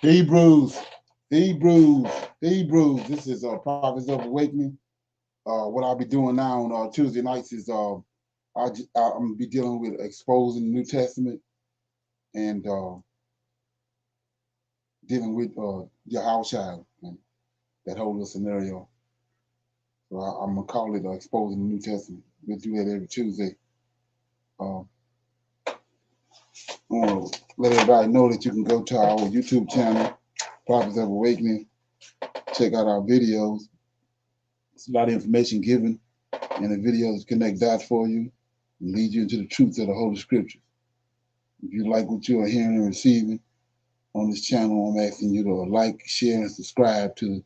Hebrews, Hebrews, Hebrews. This is Prophets of Awakening. What I'll be doing now on Tuesday nights is I'm gonna be dealing with exposing the New Testament and dealing with Yahushua and that whole little scenario. So I'm gonna call it exposing the New Testament. We'll do that every Tuesday. Uh, I want to let everybody know that you can go to our YouTube channel, Prophets of Awakening. Check out our videos. It's a lot of information given, and the videos connect dots for you and lead you into the truth of the Holy Scriptures. If you like what you are hearing and receiving on this channel, I'm asking you to like, share, and subscribe to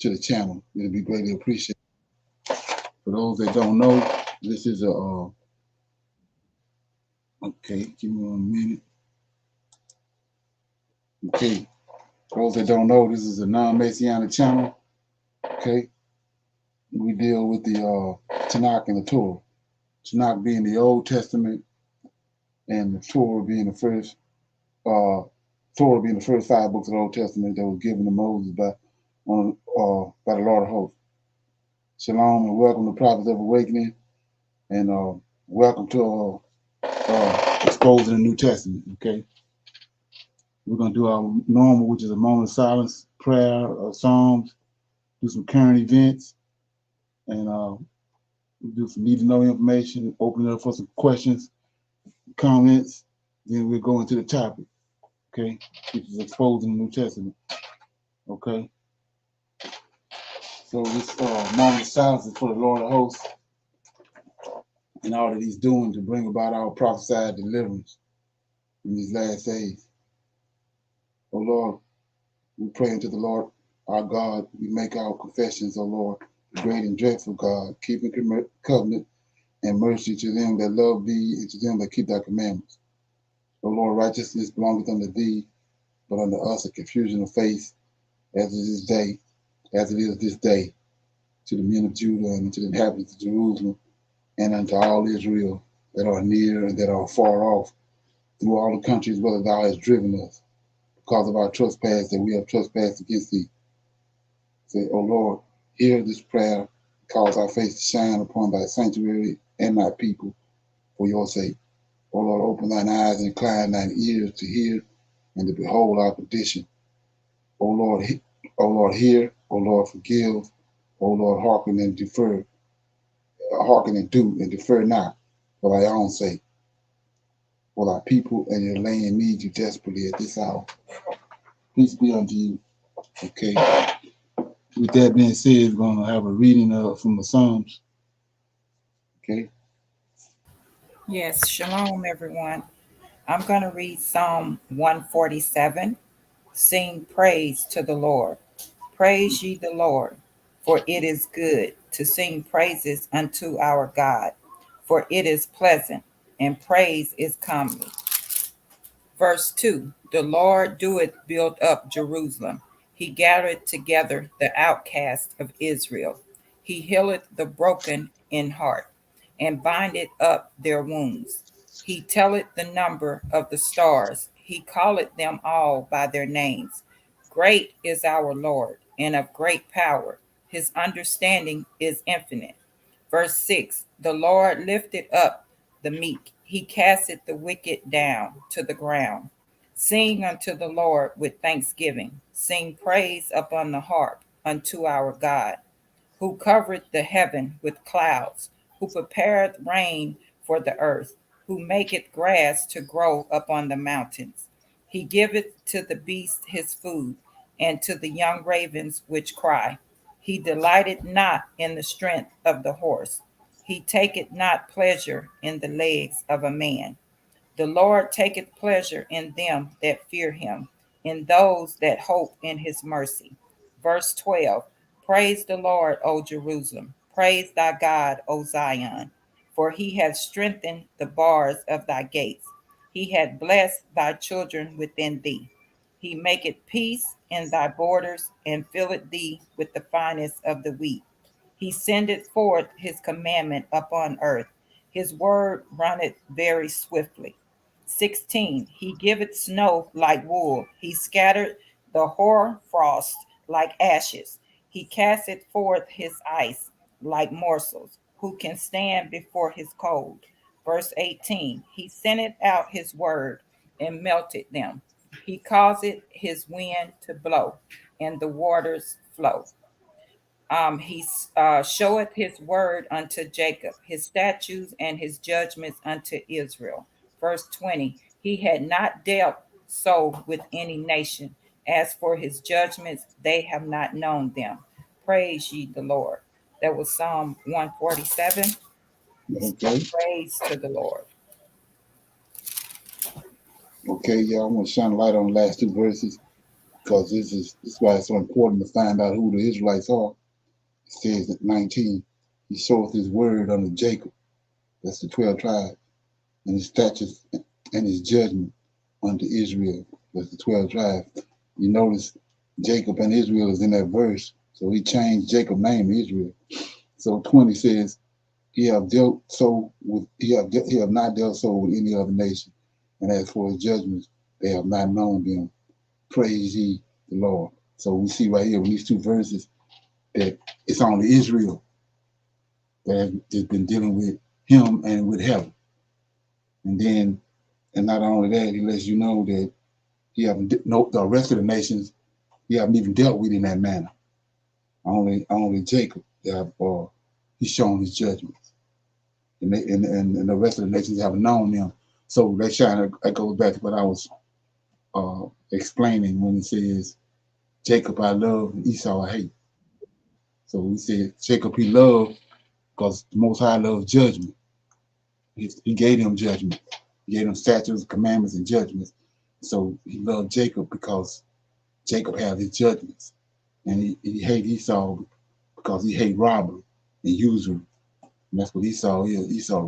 the channel. It'll be greatly appreciated. For those that don't know, this is a okay. Give me 1 minute. Okay, for those that don't know, this is a non-Messianic channel. Okay, we deal with the Tanak and the Torah. Tanakh being the Old Testament, and the Torah being the first. Torah being the first 5 books of the Old Testament that was given to Moses by the Lord of Hosts. Shalom and welcome to Prophets of Awakening, and welcome to exposing the New Testament. Okay, we're gonna do our normal, which is a moment of silence, prayer, psalms, do some current events, and do some need to know information. Open it up for some questions, comments. Then we'll go into the topic. Okay, which is exposing the New Testament. Okay. So this moment of silence is for the Lord of Hosts and all that He's doing to bring about our prophesied deliverance in these last days. Oh Lord, we pray unto the Lord our God. We make our confessions, oh Lord, the great and dreadful God, keeping covenant and mercy to them that love Thee and to them that keep Thy commandments. O Lord, righteousness belongeth unto Thee, but unto us a confusion of face, as it is this day, to the men of Judah and to the inhabitants of Jerusalem, and unto all Israel that are near and that are far off, through all the countries whither Thou hast driven us, because of our trespass that we have trespassed against Thee. Say, O Lord, hear this prayer, cause our face to shine upon Thy sanctuary and Thy people for Your sake. O Lord, open Thine eyes and incline Thine ears to hear and to behold our condition. O Lord, hear. O Lord, forgive. O Lord, hearken and defer. Hearken and do and defer not for Thy own sake. For Thy people and Your land need You desperately at this hour. Peace be unto you. Okay. With that being said, we're going to have a reading from the Psalms. Okay. Yes, shalom, everyone. I'm going to read Psalm 147. Sing praise to the Lord. Praise ye the Lord, for it is good to sing praises unto our God, for it is pleasant, and praise is comely. Verse 2. The Lord doeth build up Jerusalem. He gathereth together the outcasts of Israel. He healeth the broken in heart, and bindeth up their wounds. He telleth the number of the stars. He calleth them all by their names. Great is our Lord, and of great power. His understanding is infinite. Verse 6. The Lord lifted up the meek. He casteth the wicked down to the ground. Sing unto the Lord with thanksgiving. Sing praise upon the harp unto our God, who covereth the heaven with clouds, who prepareth rain for the earth, who maketh grass to grow upon the mountains. He giveth to the beast his food, and to the young ravens which cry. He delighteth not in the strength of the horse. He taketh not pleasure in the legs of a man. The Lord taketh pleasure in them that fear him, in those that hope in his mercy. Verse 12. Praise the Lord, O Jerusalem. Praise thy God, O Zion. For he hath strengthened the bars of thy gates. He hath blessed thy children within thee. He maketh peace in thy borders, and filleth thee with the finest of the wheat. He sendeth forth his commandment upon earth. His word runneth very swiftly. 16. He giveth snow like wool. He scattered the hoar frost like ashes. He casteth forth his ice like morsels. Who can stand before his cold? Verse 18. He senteth out his word and melted them. He causeth his wind to blow, and the waters flow. He showeth his word unto Jacob, his statutes and his judgments unto Israel. Verse 20. He had not dealt so with any nation. As for his judgments, they have not known them. Praise ye the Lord. That was Psalm 147. Okay. Praise to the Lord. Okay, yeah, I'm gonna shine a light on the last two verses because this is why it's so important to find out who the Israelites are. It says at 19, he showeth his word unto Jacob, that's the 12 tribes, and his statutes and his judgment unto Israel, that's the 12 tribes. You notice Jacob and Israel is in that verse, so he changed Jacob's name to Israel. So 20 says, he have not dealt so with any other nation, and as for his judgments, they have not known them. Praise ye the Lord. So we see right here in these two verses that it's only Israel that has been dealing with him and with heaven. And not only that, he lets you know that he haven't the rest of the nations he haven't even dealt with in that manner. Only Jacob he's shown his judgments, and the rest of the nations haven't known them. So that goes back to what I was explaining when it says Jacob I love, Esau I hate. So we said Jacob he loved because the Most High loves judgment. He gave him judgment. He gave him statutes, commandments, and judgments. So he loved Jacob because Jacob had his judgments. And he hated Esau because he hated robbery and usury. And that's what Esau is. Esau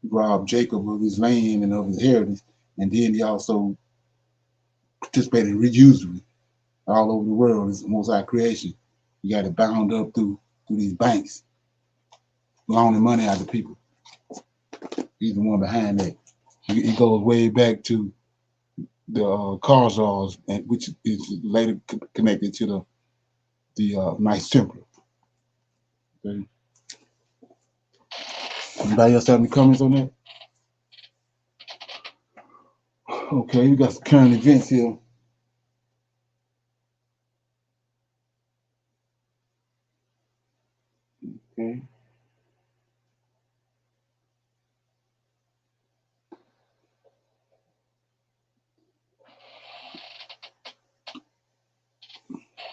robbed Jacob of his land and of his inheritance. And then he also participated in usury all over the world. It's the Most High creation. You got it bound up through these banks, loaning money out to people. He's the one behind that. He goes way back to the Khazars, which is later connected to the Knights Templar. Okay. Anybody else have any comments on that? Okay, we got some current events here. Okay.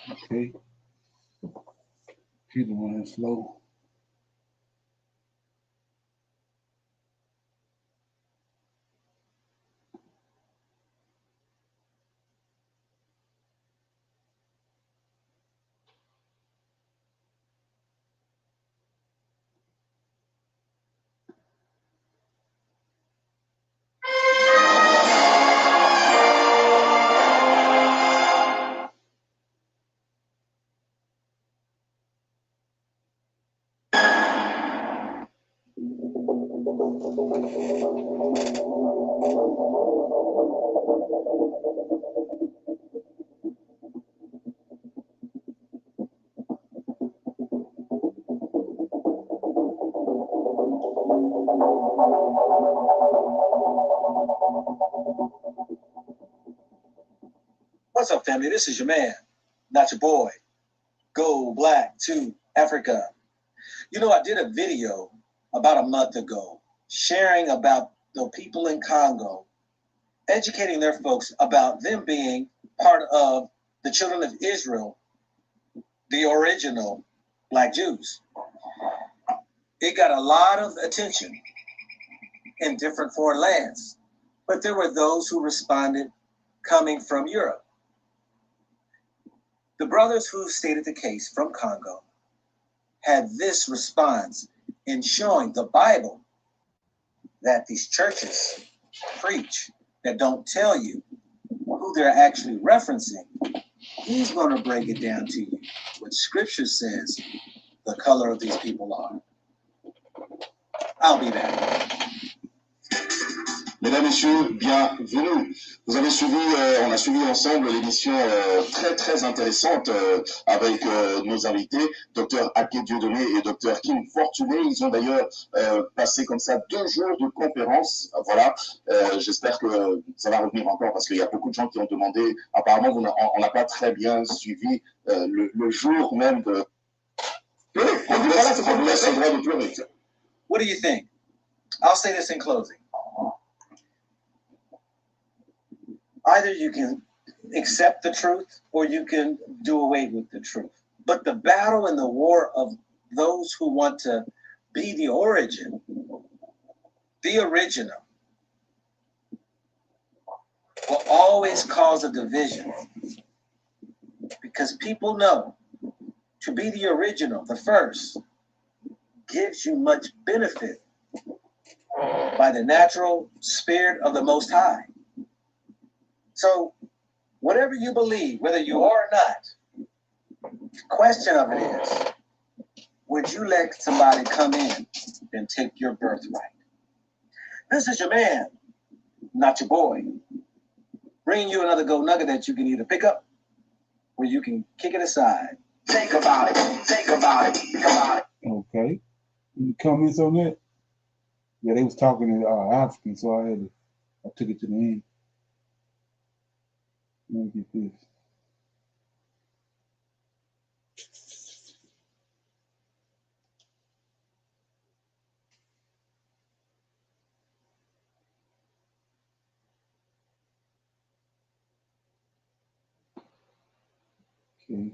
Okay. Computer running slow. What's up, family? This is your man, not your boy. Go Black to Africa. You know, I did a video about a month ago sharing about the people in Congo, educating their folks about them being part of the children of Israel, the original Black Jews. It got a lot of attention in different foreign lands, but there were those who responded coming from Europe. The brothers who stated the case from Congo had this response in showing the Bible that these churches preach that don't tell you who they're actually referencing. He's going to break it down to you what Scripture says the color of these people are. I'll be back. Mesdames, Messieurs, bienvenue. Vous avez suivi, on a suivi ensemble l'émission très intéressante avec nos invités, Dr Aké Dieudonné et Dr Kim Fortuné. Ils ont d'ailleurs passé comme ça 2 jours de conférence. Voilà, j'espère que ça va revenir encore parce qu'il y a beaucoup de gens qui ont demandé. Apparemment, on n'a pas très bien suivi le jour même de... What do you think? I'll say this in closing. Either you can accept the truth or you can do away with the truth. But the battle and the war of those who want to be the origin, the original, will always cause a division. Because people know to be the original, the first, gives you much benefit by the natural spirit of the Most High. So, whatever you believe, whether you are or not, the question of it is, would you let somebody come in and take your birthright? This is your man, not your boy. Bringing you another gold nugget that you can either pick up or you can kick it aside. Think about it. Think about it. Think about it. Okay. Any comments on that? Yeah, they was talking in African, so I took it to the end. Let me get this. Okay.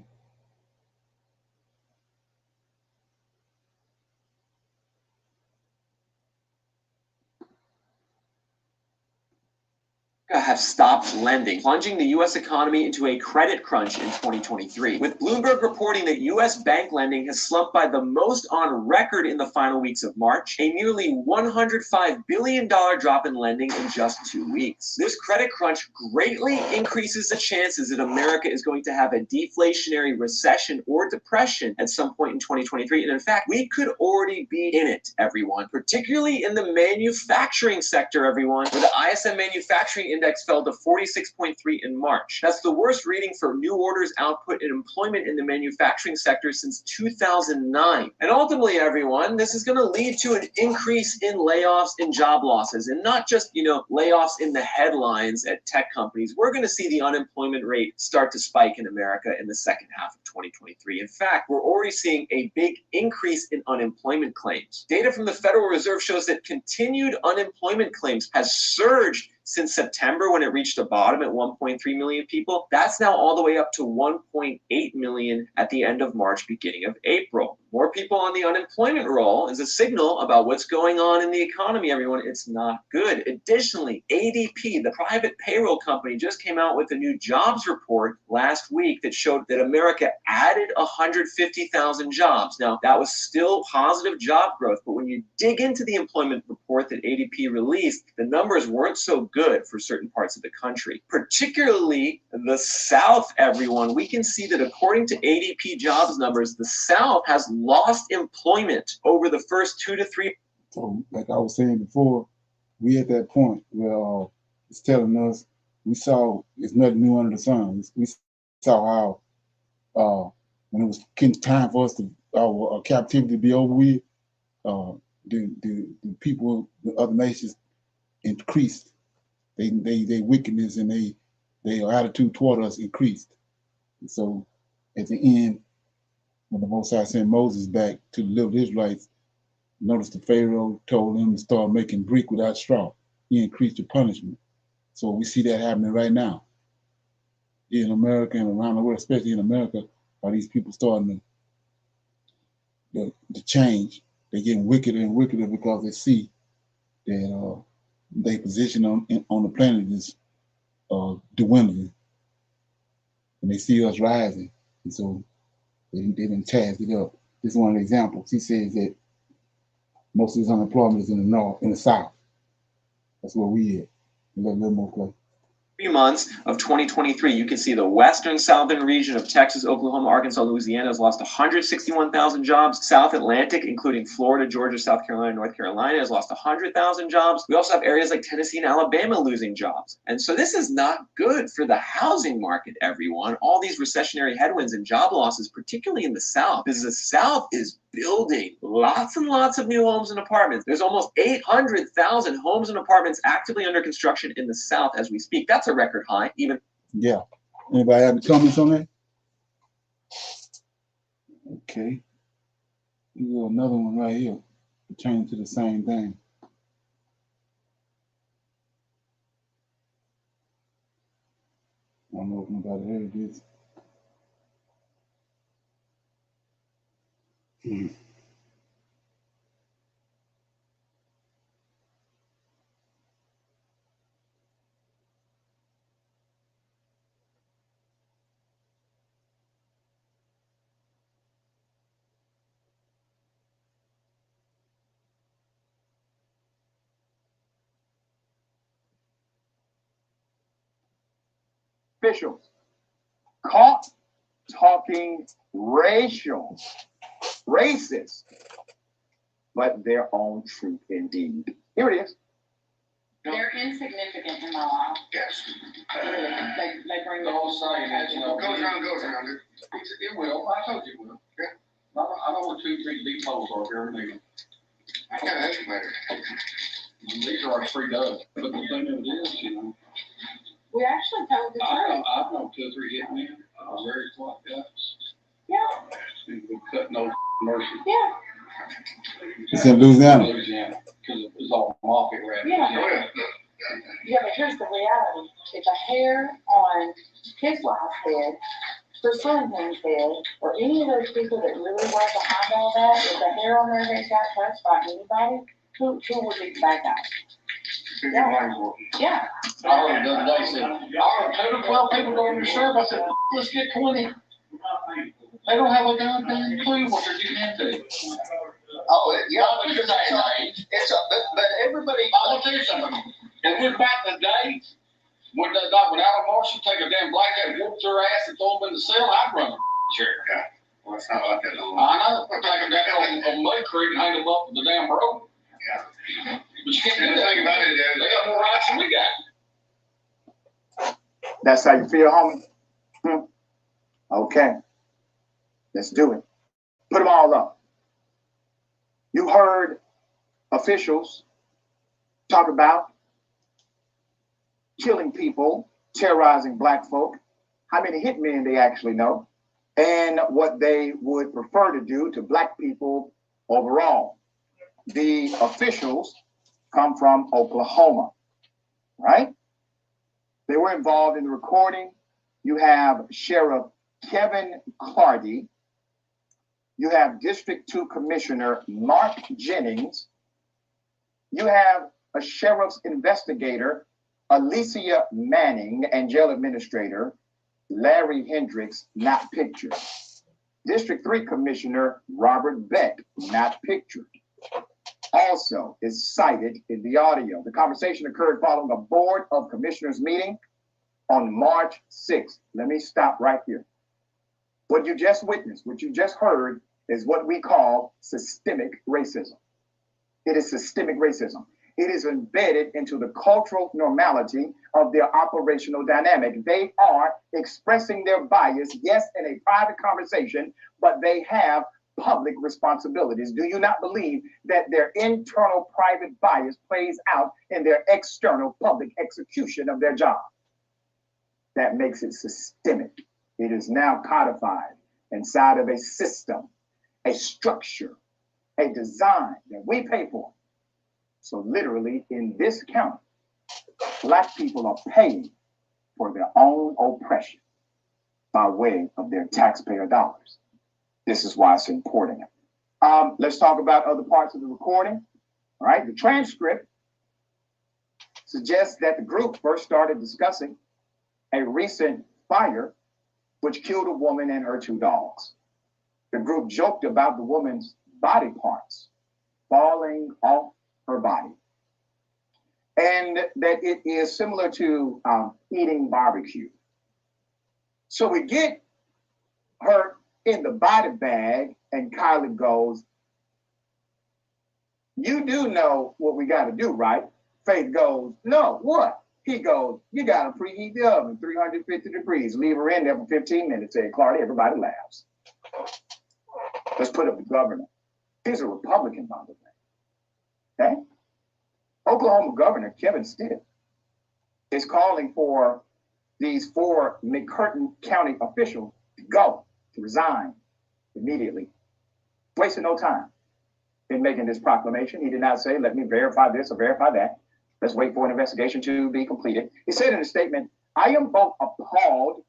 Have stopped lending, plunging the U.S. economy into a credit crunch in 2023. With Bloomberg reporting that U.S. bank lending has slumped by the most on record in the final weeks of March, a nearly $105 billion drop in lending in just 2 weeks. This credit crunch greatly increases the chances that America is going to have a deflationary recession or depression at some point in 2023. And in fact, we could already be in it, everyone, particularly in the manufacturing sector, everyone, where the ISM manufacturing index fell to 46.3 in March. That's the worst reading for new orders, output, and employment in the manufacturing sector since 2009. And ultimately, everyone, this is going to lead to an increase in layoffs and job losses, and not just, layoffs in the headlines at tech companies. We're going to see the unemployment rate start to spike in America in the second half of 2023. In fact, we're already seeing a big increase in unemployment claims. Data from the Federal Reserve shows that continued unemployment claims has surged since September, when it reached a bottom at 1.3 million people. That's now all the way up to 1.8 million at the end of March, beginning of April. More people on the unemployment roll is a signal about what's going on in the economy, everyone. It's not good. Additionally, ADP, the private payroll company, just came out with a new jobs report last week that showed that America added 150,000 jobs. Now, that was still positive job growth, but when you dig into the employment report that ADP released, the numbers weren't so good for certain parts of the country, particularly the South, everyone. We can see that according to ADP jobs numbers, the South has lost employment over the first 2 to 3. So, like I was saying before, we at that point where it's telling us we saw it's nothing new under the sun. We saw how when it was time for us to our captivity to be over with, the people, the other nations increased. They wickedness and their attitude toward us increased. And so at the end, when the Most High sent Moses back to deliver the Israelites, notice the Pharaoh told them to start making brick without straw. He increased the punishment. So we see that happening right now in America and around the world, especially in America, are these people starting to change. They're getting wickeder and wickeder because they see that their position on the planet is dwindling, and they see us rising, and so they didn't task it up. This is one of the examples. He says that most of this unemployment is in the north, in the south. That's where we at. A little more close. 3 months of 2023, you can see the western southern region of Texas, Oklahoma, Arkansas, Louisiana has lost 161,000 jobs. South Atlantic, including Florida, Georgia, South Carolina, North Carolina, has lost 100,000 jobs. We also have areas like Tennessee and Alabama losing jobs. And so this is not good for the housing market, everyone. All these recessionary headwinds and job losses, particularly in the South, because the South is building lots and lots of new homes and apartments. There's almost 800,000 homes and apartments actively under construction in the South as we speak. That's a record high, even. Yeah. Anybody have any comments on that? Okay. We got another one right here pertaining to the same thing. I don't know if nobody heard this. Officials caught talking racial, racist, but their own truth indeed. Here it is. They're insignificant in my life. Yes. They bring The whole saying their is, you know, goes around, goes around. It will. I told you it will. Yeah. I know what 2, 3 deep holes are here in a meeting. I can't ask you better. These are our 3 doves. But the thing of it is, you know, We actually told the truth. I've known 2 or 3 hit men. Very quiet guys. Yeah, We cut no mercy. yeah, It's in Louisiana. Louisiana, because it was all market rap. Yeah. Yeah. yeah, but here's the reality. If a hair on his wife's head, her son's head, or any of those people that really were behind all that, if a hair on their head got touched by anybody, who would be the bad guy? Yeah. I heard the other day, said, I heard 10 or 12 people going to the sheriff. I said, let's get 20. They don't have a goddamn clue what they're getting into. Oh, yeah, because but everybody. I'll tell you something. If we're back in the day, when Alan Marshall take a damn black guy, whoop their ass and throw them in the cell, I'd run the sheriff. Well, it's not like that. I know. We're taking that on Mud Creek and hang them up with the damn rope. Yeah. But you can't do anything about it. They got more rights than we got. That's how you feel, homie? Okay. Let's do it. Put them all up. You heard officials talk about killing people, terrorizing black folk, how many hitmen they actually know, and what they would prefer to do to black people overall. The officials come from Oklahoma, right? They were involved in the recording. You have Sheriff Kevin Clardy. You have District 2 Commissioner Mark Jennings. You have a sheriff's investigator, Alicia Manning, and jail administrator, Larry Hendricks, not pictured. District 3 Commissioner Robert Beck, not pictured. Also is cited in the audio. The conversation occurred following a Board of Commissioners meeting on March 6th. Let me stop right here. What you just witnessed, what you just heard, is what we call systemic racism. It is systemic racism. It is embedded into the cultural normality of their operational dynamic. They are expressing their bias, yes, in a private conversation, but they have public responsibilities. Do you not believe that their internal private bias plays out in their external public execution of their job? That makes it systemic. It is now codified inside of a system, a structure, a design that we pay for. So literally in this county, black people are paying for their own oppression by way of their taxpayer dollars. This is why it's important. Let's talk about other parts of the recording. All right, the transcript suggests that the group first started discussing a recent fire which killed a woman and her 2 dogs. The group joked about the woman's body parts falling off her body. and that it is similar to eating barbecue. So we get her in the body bag, and Kylie goes, "You do know what we got to do, right?" Faith goes, "No, what?" He goes, "You got to preheat the oven, 350 degrees. Leave her in there for 15 minutes." Said Clardy. Everybody laughs. Let's put up the governor. He's a Republican, by the way. Okay? Oklahoma Governor Kevin Stitt is calling for these 4 McCurtain County officials to resign immediately. Wasting no time in making this proclamation. He did not say, "Let me verify this or verify that. Let's wait for an investigation to be completed." He said in a statement, "I am both appalled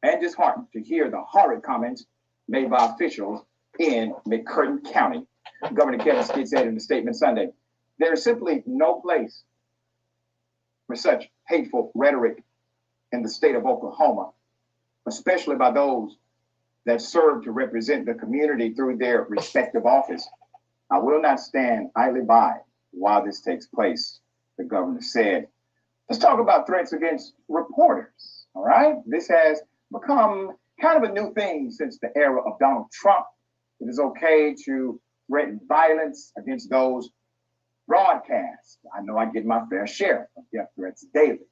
and disheartened to hear the horrid comments made by officials in McCurtain County." Governor Kevin Stitt said in a statement Sunday, "There is simply no place for such hateful rhetoric in the state of Oklahoma, especially by those that serve to represent the community through their respective office. I will not stand idly by while this takes place," the governor said. Let's talk about threats against reporters, all right? This has become kind of a new thing since the era of Donald Trump. It is okay to threaten violence against those broadcasts. I know I get my fair share of death threats daily.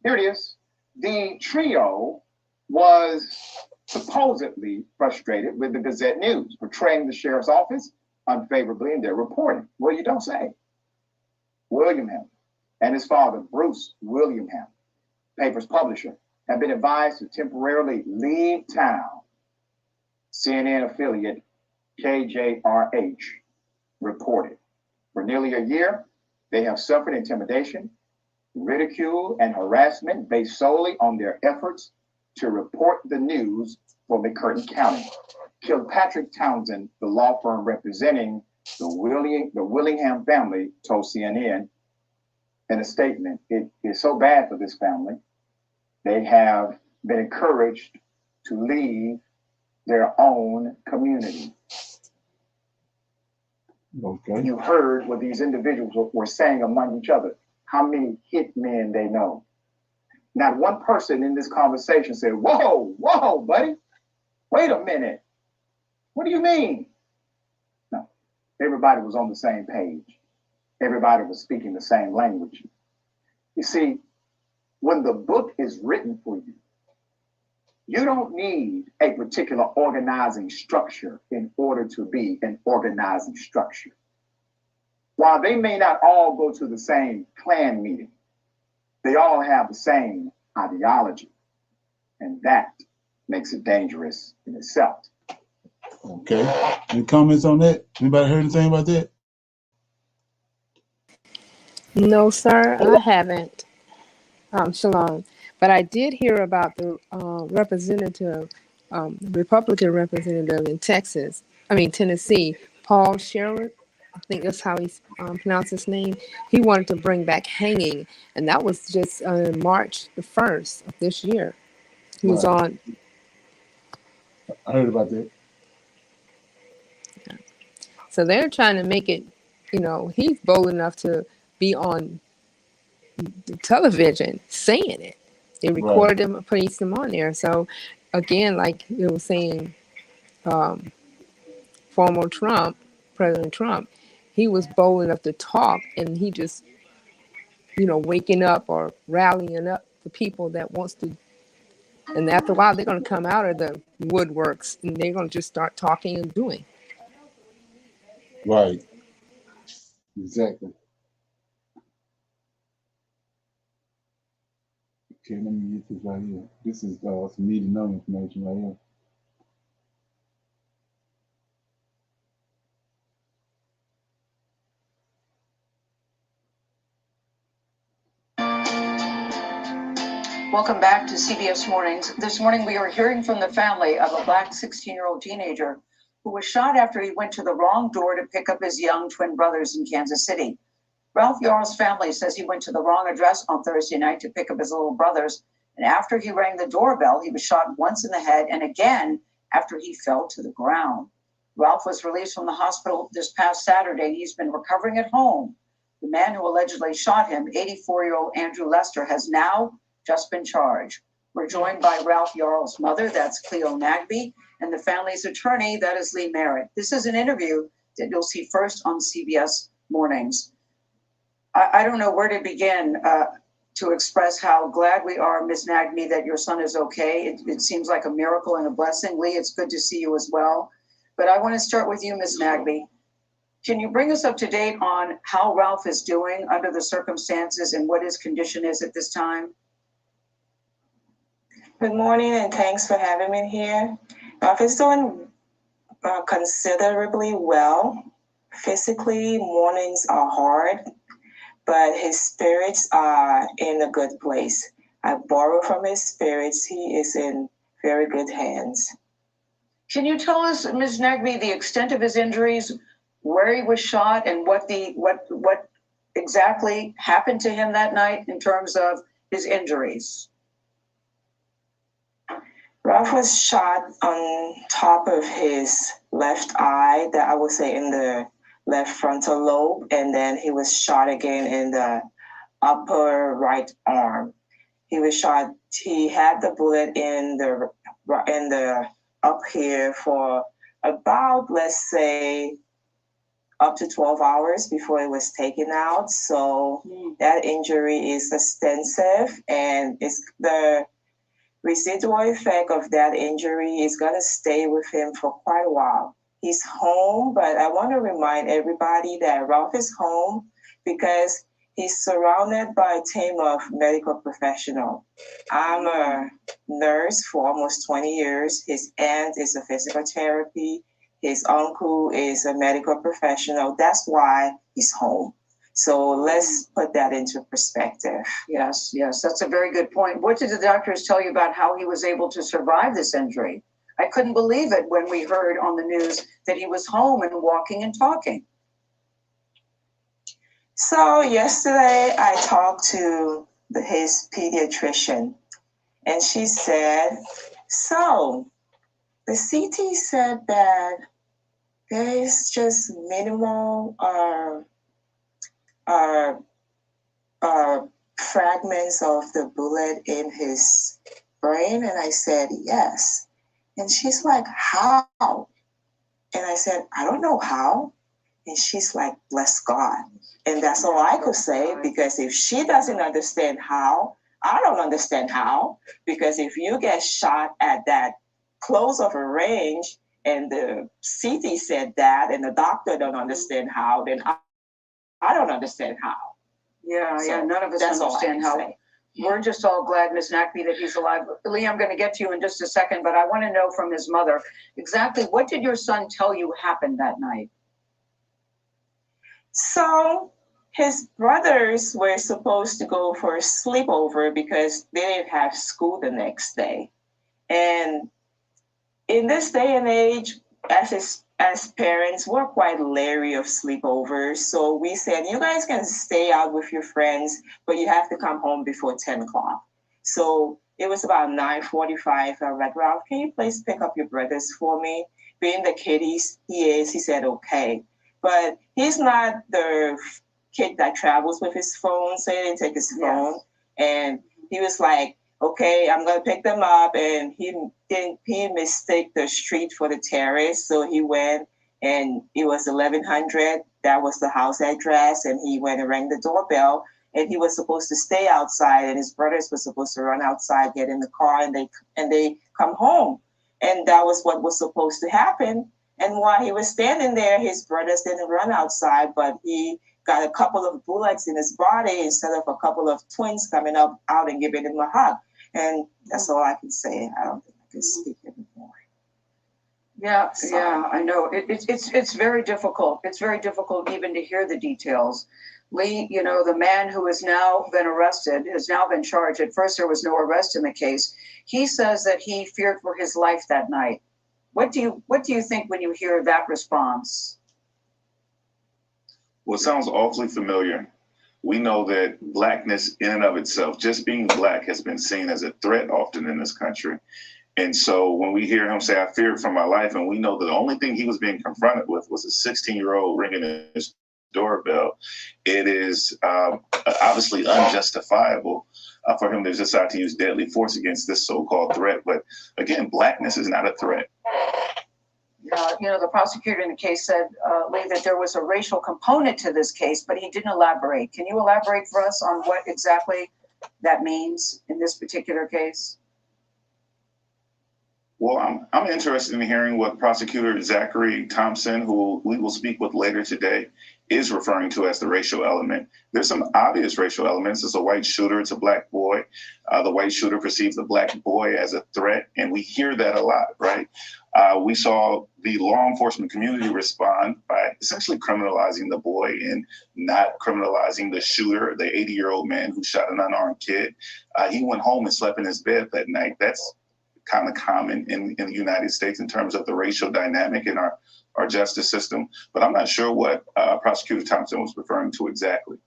Here it is. The trio was supposedly frustrated with the Gazette News, portraying the sheriff's office unfavorably in their reporting. Well, you don't say. William Hammond and his father, Bruce William Hammond, paper's publisher, have been advised to temporarily leave town. CNN affiliate KJRH reported. For nearly a year, they have suffered intimidation, ridicule, and harassment based solely on their efforts to report the news for McCurtain County. Kilpatrick Townsend, the law firm representing the Willingham family, told CNN in a statement, "It is so bad for this family. They have been encouraged to leave their own community." Okay. You heard what these individuals were saying among each other, how many hit men they know. Not one person in this conversation said, whoa, buddy, wait a minute. What do you mean? No, everybody was on the same page. Everybody was speaking the same language. You see, when the book is written for you, you don't need a particular organizing structure in order to be an organizing structure. While they may not all go to the same Klan meeting, they all have the same ideology, and that makes it dangerous in itself. Okay. Any comments on that? Anybody heard anything about that? No, sir, I haven't. Shalom. But I did hear about the Republican representative in Tennessee, Paul Sherrod. I think that's how he pronounced his name. He wanted to bring back hanging, and that was just March the 1st of this year. He was on. I heard about that. So they're trying to make it, he's bold enough to be on the television saying it. They recorded him and placed him on there. So again, like they were saying, former President Trump, he was bold enough to talk, and he just, waking up or rallying up the people that wants to. And after a while, they're going to come out of the woodworks, and they're going to just start talking and doing. Right. Exactly. Okay, let me get this right here. This is some need to know information right here. Welcome back to CBS Mornings. This morning we are hearing from the family of a black 16-year-old teenager who was shot after he went to the wrong door to pick up his young twin brothers in Kansas City. Ralph Yarl's family says he went to the wrong address on Thursday night to pick up his little brothers, and after he rang the doorbell, he was shot once in the head and again after he fell to the ground. Ralph was released from the hospital this past Saturday. He's been recovering at home. The man who allegedly shot him, 84-year-old Andrew Lester, has now just been charged. We're joined by Ralph Yarl's mother, that's Cleo Nagby, and the family's attorney, that is Lee Merritt. This is an interview that you'll see first on CBS Mornings. I don't know where to begin to express how glad we are, Ms. Nagby, that your son is okay. It seems like a miracle and a blessing. Lee, it's good to see you as well. But I want to start with you, Ms. Nagby. Can you bring us up to date on how Ralph is doing under the circumstances and what his condition is at this time? Good morning, and thanks for having me here. Ralph is doing considerably well. Physically, mornings are hard, but his spirits are in a good place. I borrow from his spirits. He is in very good hands. Can you tell us, Ms. Nagby, the extent of his injuries, where he was shot, and what exactly happened to him that night in terms of his injuries? Ralph was shot on top of his left eye, that I would say in the left frontal lobe, and then he was shot again in the upper right arm. He was shot. He had the bullet in the up here for about, let's say, up to 12 hours before it was taken out. So that injury is extensive, and it's the residual effect of that injury is going to stay with him for quite a while. He's home, but I want to remind everybody that Ralph is home because he's surrounded by a team of medical professionals. I'm a nurse for almost 20 years. His aunt is a physical therapy. His uncle is a medical professional. That's why he's home. So let's put that into perspective. Yes, that's a very good point. What did the doctors tell you about how he was able to survive this injury? I couldn't believe it when we heard on the news that he was home and walking and talking. So yesterday I talked to his pediatrician, and she said, so the CT said that there is just minimal fragments of the bullet in his brain. And I said, yes. And she's like, how? And I said, I don't know how. And she's like, bless God. And that's all I could say, because if she doesn't understand how, I don't understand how. Because if you get shot at that close of a range and the CT said that and the doctor don't understand how, then I don't understand how. Yeah, none of us understand how. We're just all glad, Ms. Nagby, that he's alive. Lee, I'm going to get to you in just a second, but I want to know from his mother, exactly what did your son tell you happened that night? So his brothers were supposed to go for a sleepover because they didn't have school the next day. And in this day and age, as parents, we're quite leery of sleepovers. So we said, you guys can stay out with your friends, but you have to come home before 10 o'clock. So it was about 9:45. I was like, Ralph, can you please pick up your brothers for me? Being the kid he said, okay. But he's not the kid that travels with his phone, so he didn't take his phone. Yes. And he was like, okay, I'm going to pick them up. And he mistake the street for the terrace. So he went, and it was 1100. That was the house address. And he went and rang the doorbell. And he was supposed to stay outside. And his brothers were supposed to run outside, get in the car, and they come home. And that was what was supposed to happen. And while he was standing there, his brothers didn't run outside, but he got a couple of bullets in his body instead of a couple of twins coming out and giving him a hug. And that's all I can say. I don't think I can speak anymore. Yeah, I know. It's very difficult. It's very difficult even to hear the details. Lee, the man who has now been arrested, has now been charged. At first, there was no arrest in the case. He says that he feared for his life that night. What do you think when you hear that response? Well, it sounds awfully familiar. We know that Blackness in and of itself, just being Black, has been seen as a threat often in this country. And so when we hear him say, I feared for my life, and we know that the only thing he was being confronted with was a 16-year-old ringing his doorbell, it is obviously unjustifiable for him to decide to use deadly force against this so-called threat. But again, blackness is not a threat. The prosecutor in the case said, Lee, that there was a racial component to this case, but he didn't elaborate. Can you elaborate for us on what exactly that means in this particular case? Well, I'm interested in hearing what Prosecutor Zachary Thompson, who we will speak with later today, is referring to as the racial element. There's some obvious racial elements. It's a white shooter. It's a black boy. The white shooter perceives the black boy as a threat, and we hear that a lot, right? We saw the law enforcement community respond by essentially criminalizing the boy and not criminalizing the shooter, the 80-year-old man who shot an unarmed kid. He went home and slept in his bed that night. That's kind of common in the United States in terms of the racial dynamic in our justice system. But I'm not sure what Prosecutor Thompson was referring to exactly.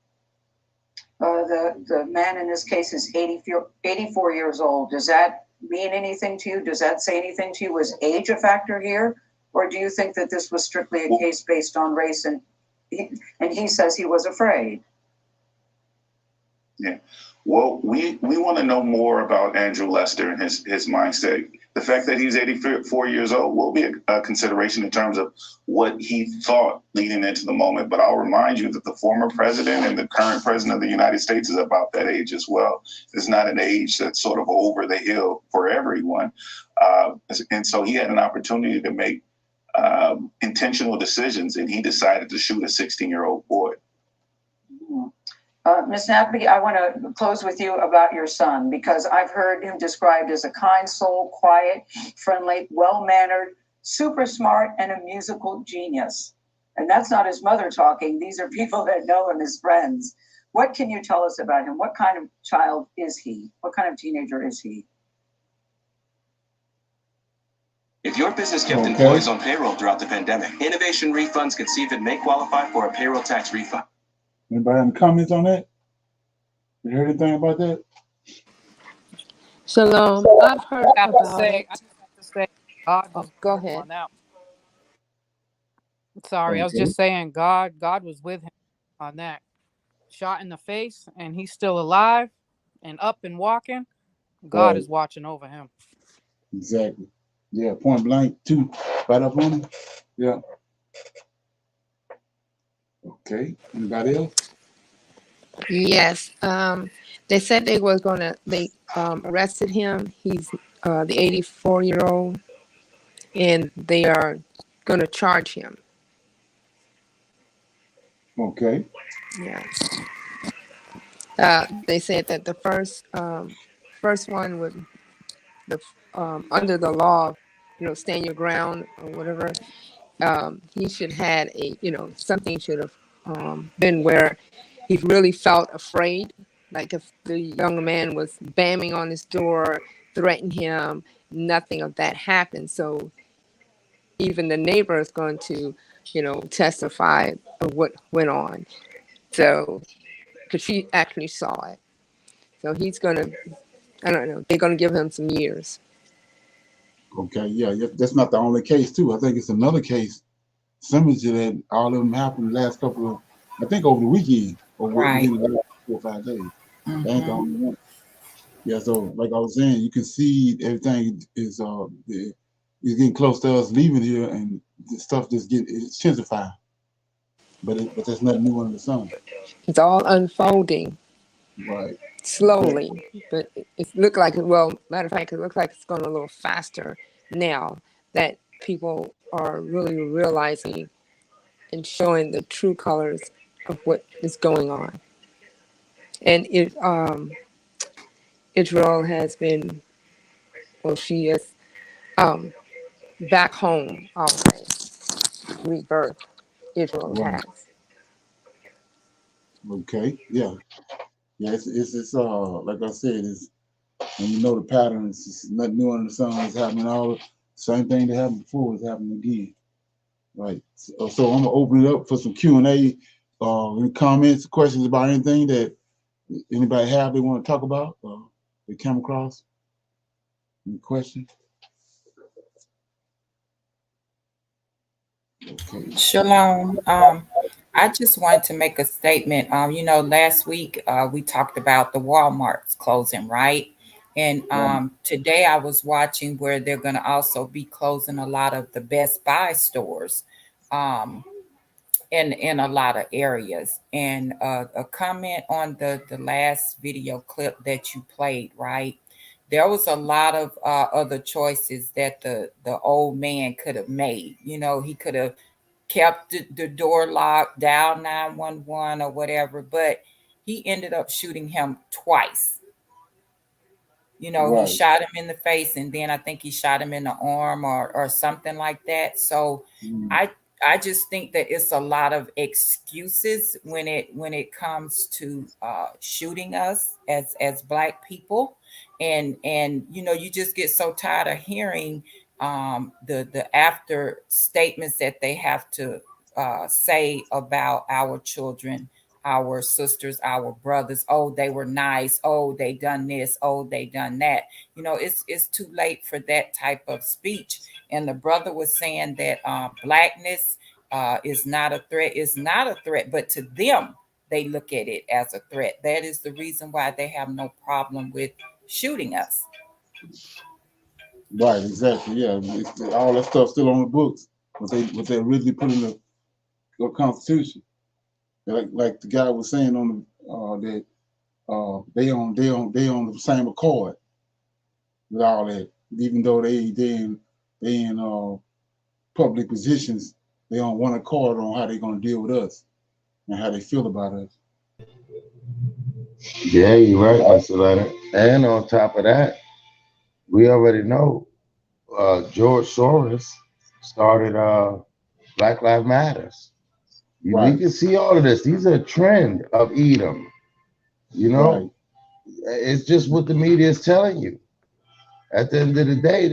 The man in this case is 84 years old. Does that mean anything to you? Does that say anything to you? Was age a factor here? Or do you think that this was strictly a case based on race and he says he was afraid? Yeah. Well, we want to know more about Andrew Lester and his mindset. The fact that he's 84 years old will be a consideration in terms of what he thought leading into the moment. But I'll remind you that the former president and the current president of the United States is about that age as well. It's not an age that's sort of over the hill for everyone. And so he had an opportunity to make intentional decisions, and he decided to shoot a 16-year-old boy. Ms. Nappi, I want to close with you about your son, because I've heard him described as a kind soul, quiet, friendly, well-mannered, super smart, and a musical genius. And that's not his mother talking. These are people that know him as friends. What can you tell us about him? What kind of child is he? What kind of teenager is he? If your business kept employees on payroll throughout the pandemic, Innovation Refunds conceived and may qualify for a payroll tax refund. Anybody have any comments on that? You heard anything about that? Shalom. I've heard I have to about say, it. God Oh, was go with him ahead. on that. Sorry, I was Okay. just saying God was with him on that. Shot in the face, and he's still alive and up and walking. God Right. is watching over him. Exactly. Yeah, point blank, too. Right up on him. Yeah. Okay. Anybody else? Yes. They said they arrested him. He's the 84-year-old, and they are going to charge him. Okay. Yeah. They said that the first one would under the law, stand your ground or whatever. He should had something should have been where he really felt afraid. Like if the young man was banging on his door, threatening him, nothing of that happened. So even the neighbor is going to, testify of what went on. So, because she actually saw it. So he's going to, I don't know, they're going to give him some years. Okay. Yeah, that's not the only case, too. I think it's another case similar to that. All of them happened the last couple of, I think, over the weekend or within the last 4 or 5 days. That ain't the only one. Yeah, so like I was saying, you can see everything is getting close to us leaving here, and the stuff just it's intensifying. But there's nothing new under the sun. It's all unfolding. Right. Slowly, but it looked like matter of fact, it looks like it's going a little faster now that people are really realizing and showing the true colors of what is going on. And Israel has been, she is back home already, rebirth. Israel Right. has. Okay. Yeah. Yeah. It's like I said, it's when you know the patterns, it's nothing new under the sun. It's happening all the same thing that happened before is happening again. Right. So I'm gonna open it up for some Q&A. Any comments, questions about anything that anybody have they want to talk about? They come across? Any questions? Okay. Shalom. I just wanted to make a statement. Last week we talked about the Walmart's closing, right? And Right. today I was watching where they're going to also be closing a lot of the Best Buy stores. Um, in a lot of areas. And a comment on the last video clip that you played, right? There was a lot of other choices that the old man could have made. He could have kept the door locked, dial 911 or whatever, but he ended up shooting him twice. He Right. shot him in the face, and then I think he shot him in the arm or something like that. So Mm. I I just think that it's a lot of excuses when it comes to shooting us as Black people, and you just get so tired of hearing the after statements that they have to say about our children, our sisters, our brothers. Oh, they were nice. Oh, they done this. Oh, they done that. It's too late for that type of speech. And the brother was saying that Blackness is not a threat. Is not a threat, but to them, they look at it as a threat. That is the reason why they have no problem with shooting us. Right. Exactly. Yeah. All that stuff still on the books. What they originally put in the Constitution. Like the guy was saying on that they on the same accord with all that. Even though they in public positions, they on one accord on how they're gonna deal with us and how they feel about us. Yeah, you're right, Mr. Leonard. And on top of that, we already know George Soros started Black Lives Matters. We Right. can see all of this. These are a trend of Edom. You Right. know, it's just what the media is telling you. At the end of the day,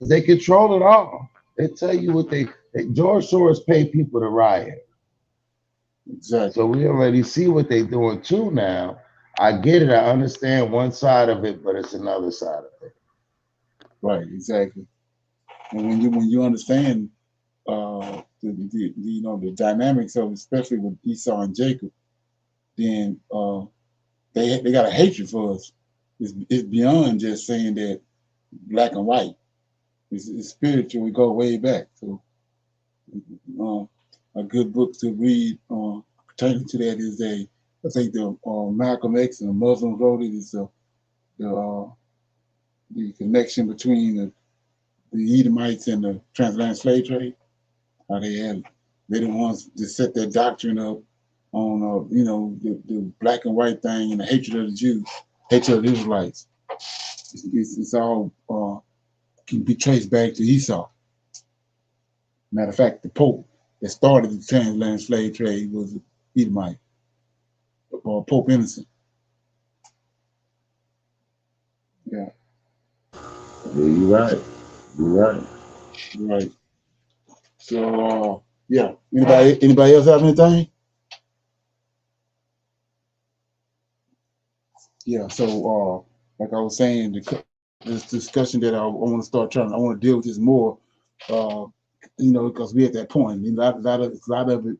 they control it all. They tell you what George Soros paid people to riot. Exactly. So we already see what they're doing too now. I get it. I understand one side of it, but it's another side of it. Right. Exactly. And when you understand the dynamics of, especially with Esau and Jacob, then they got a hatred for us. It's beyond just saying that black and white. It's spiritual. We go way back. So uh, a good book to read pertaining to that is I think the Malcolm X and the Muslims wrote it. Is the connection between the Edomites and the transatlantic slave trade. How they the ones that set that doctrine up on the black and white thing and the hatred of the Jews, hatred of the Israelites. It's all can be traced back to Esau. Matter of fact, the Pope that started the transatlantic slave trade was Edomite, or Pope Innocent. Yeah. Yeah, you're right. You're right. Right. So yeah. Anybody else have anything? Yeah. So like I was saying, this discussion that I want to start I want to deal with this more. Uh, because we're at that point. A lot of it.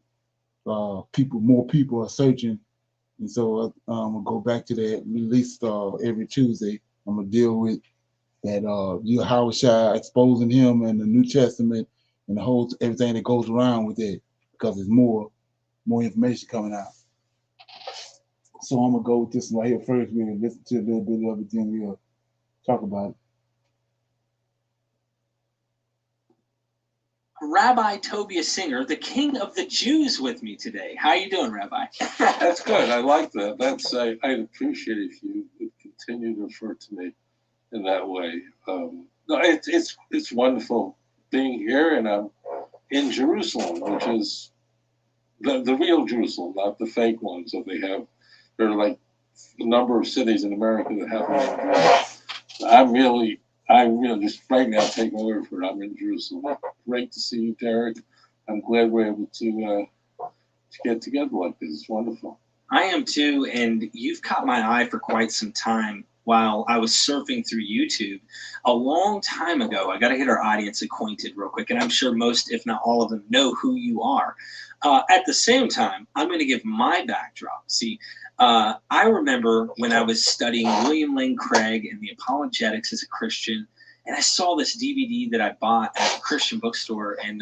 More people are searching, and so I'm gonna go back to that at least every Tuesday. I'm gonna deal with that Howard Shah exposing him and the New Testament and the whole everything that goes around with it, because there's more information coming out. So I'm gonna go with this one right here first. We'll listen to a little bit of it, then we'll talk about it. Rabbi Tobias Singer, the king of the Jews, with me today. How are you doing, Rabbi? That's good. I like that. I'd appreciate if you would continue to refer to me in that way. No, it's wonderful being here, and I'm in Jerusalem, which is the real Jerusalem, not the fake ones that they have. There are like a number of cities in America that have one. I'm really just right now taking over for it. I'm in Jerusalem. Great to see you, Derek. I'm glad we're able to get together like this. It's wonderful. I am too, and you've caught my eye for quite some time. while I was surfing through YouTube a long time ago. I got to get our audience acquainted real quick, and I'm sure most, if not all of them, know who you are. At the same time, I'm going to give my backdrop. See, I remember when I was studying William Lane Craig and the apologetics as a Christian, and I saw this DVD that I bought at a Christian bookstore, and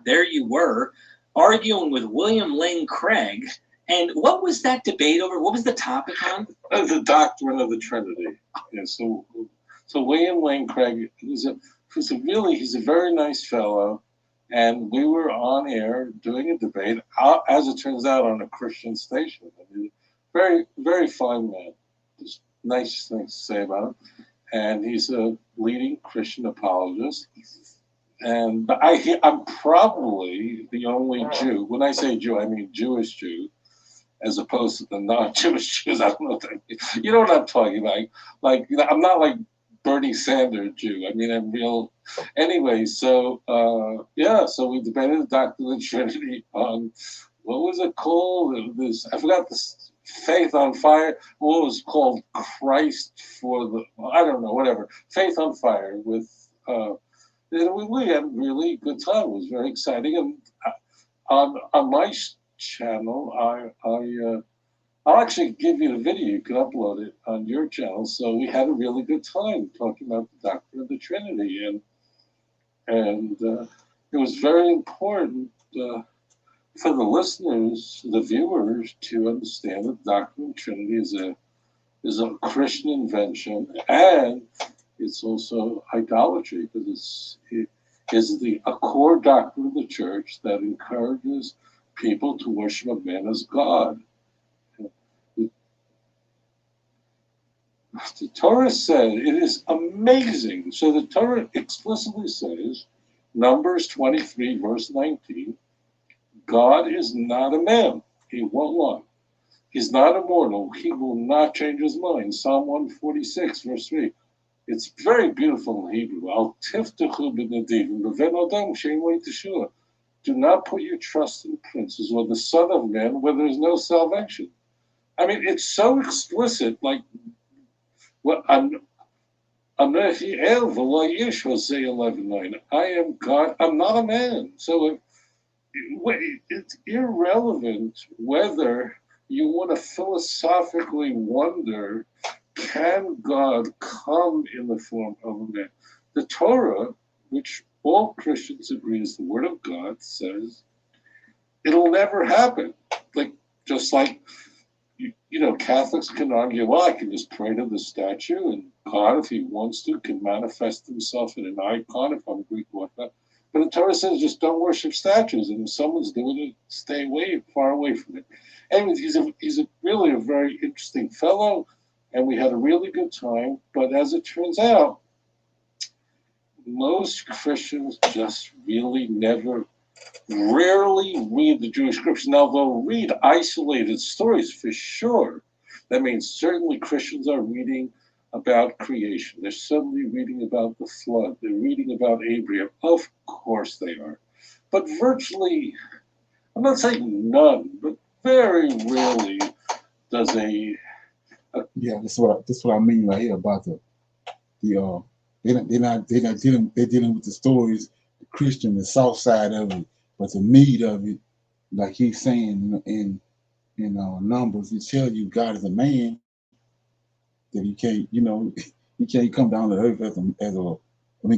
there you were arguing with William Lane Craig. And what was that debate over? What was the topic on? The doctrine of the Trinity. Yeah, so William Lane Craig, he's a very nice fellow, and we were on air doing a debate, as it turns out, on a Christian station. I mean, very, very fine man. Just nice things to say about him. And he's a leading Christian apologist. And I'm probably the only Jew. When I say Jew, I mean Jewish Jew, as opposed to the non-Jewish Jews. I don't know what that means. You know what I'm talking about. Like I'm not like Bernie Sanders Jew. I mean, I'm real. Anyway, so so we debated the doctrine of the Trinity on, what was it called? I forgot this. Faith on Fire. What was called Christ for the, I don't know, whatever. Faith on Fire with. We had a really good time. It was very exciting. And on my channel, I'll actually give you the video. You can upload it on your channel. So we had a really good time talking about the doctrine of the Trinity, and it was very important for the listeners, the viewers, to understand that the doctrine of the Trinity is a Christian invention, and it's also idolatry, because it is a core doctrine of the church that encourages people to worship a man as God. The Torah said, it is amazing. So the Torah explicitly says, Numbers 23, verse 19, God is not a man. He won't lie. He's not immortal. He will not change his mind. Psalm 146, verse 3. It's very beautiful in Hebrew. Al tiftachu b'nadivim b'ven adam she'ein lo teshua. Do not put your trust in princes or the Son of Man where there is no salvation. I mean, it's so explicit. Like, what Hosea 11:9. I am God. I'm not a man. So it's irrelevant whether you want to philosophically wonder, can God come in the form of a man? The Torah, which all Christians agree is the Word of God, says it'll never happen. Just like Catholics can argue, well, I can just pray to the statue, and God, if he wants to, can manifest himself in an icon, if I'm Greek Orthodox. But the Torah says just don't worship statues, and if someone's doing it, stay far away from it. Anyways, he's really a very interesting fellow, and we had a really good time. But as it turns out, most Christians just really rarely read the Jewish scriptures. Now, they'll read isolated stories for sure. That means certainly Christians are reading about creation. They're certainly reading about the flood. They're reading about Abraham. Of course they are. But virtually, I'm not saying none, but very rarely does yeah, that's what I mean right here about they're dealing with the stories, the Christian, the south side of it, but the meat of it, like he's saying in Numbers, it tells you God is a man, that he can't, he can't come down to earth as a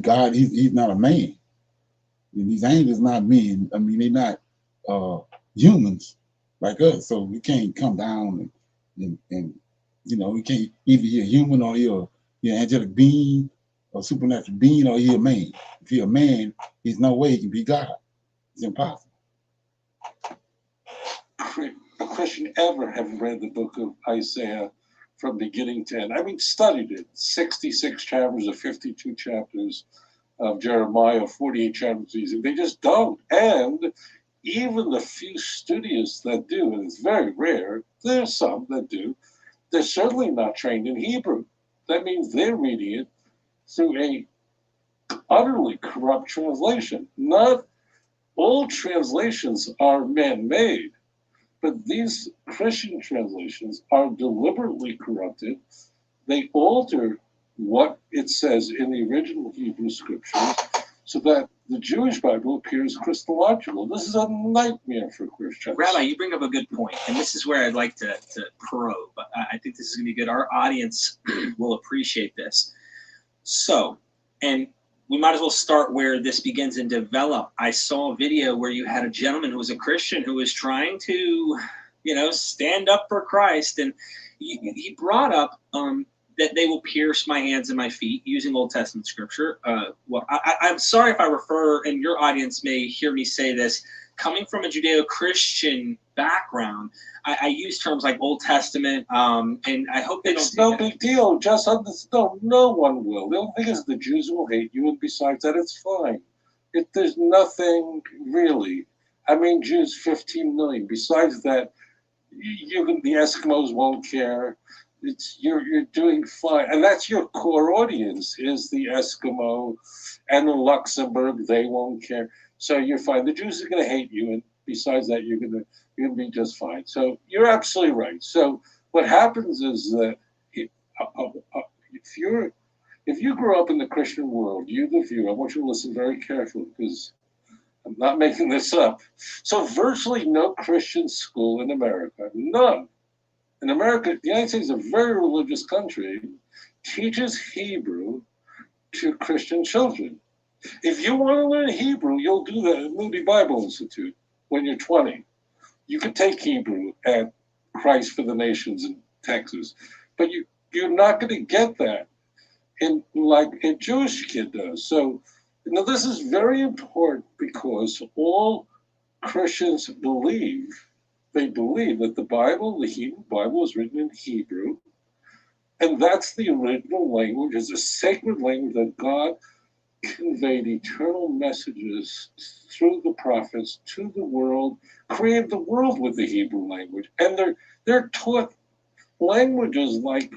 God, he's not a man. And these angels not men. I mean, they're not humans like us, so we can't come down and we can't either he a human or he an angelic being or supernatural being, or he a man. If he a man, there's no way he can be God. It's impossible. A Christian ever have read the book of Isaiah from beginning to end. I mean, studied it. 66 chapters or 52 chapters of Jeremiah, 48 chapters. They just don't. And even the few studious that do, and it's very rare, there's some that do, they're certainly not trained in Hebrew. That means they're reading it through a utterly corrupt translation. Not all translations are man-made, but these Christian translations are deliberately corrupted. they alter what it says in the original Hebrew scriptures so that the Jewish Bible appears Christological. This is a nightmare for Christians. Rabbi, you bring up a good point, and this is where I'd like to probe. I think this is going to be good. Our audience will appreciate this. So, and we might as well start where this begins and develop. I saw a video where you had a gentleman who was a Christian who was trying to, stand up for Christ, and he brought up that they will pierce my hands and my feet using Old Testament scripture. Well, I'm sorry if I refer, and your audience may hear me say this, coming from a Judeo-Christian background, I use terms like Old Testament, and I hope they don't. It's no big deal. Just understand, no one will. The only thing is the Jews will hate you, and besides that, it's fine. There's nothing really. I mean, Jews, 15 million. Besides that, the Eskimos won't care. You're doing fine, and that's your core audience is the Eskimo and the Luxembourg. They won't care, so you're fine. The Jews are going to hate you, and besides that, you're gonna be just fine. So you're absolutely right. So what happens is that if you grow up in the Christian world, I want you to listen very carefully because I'm not making this up. So virtually no Christian school in America, none. In America, the United States is a very religious country, teaches Hebrew to Christian children. If you want to learn Hebrew, you'll do that at Moody Bible Institute when you're 20. You can take Hebrew at Christ for the Nations in Texas, but you're not going to get that like a Jewish kid does. So, this is very important because all Christians believe that the Bible, the Hebrew Bible, is written in Hebrew, and that's the original language. It's a sacred language that God conveyed eternal messages through the prophets to the world, created the world with the Hebrew language, and they're taught languages like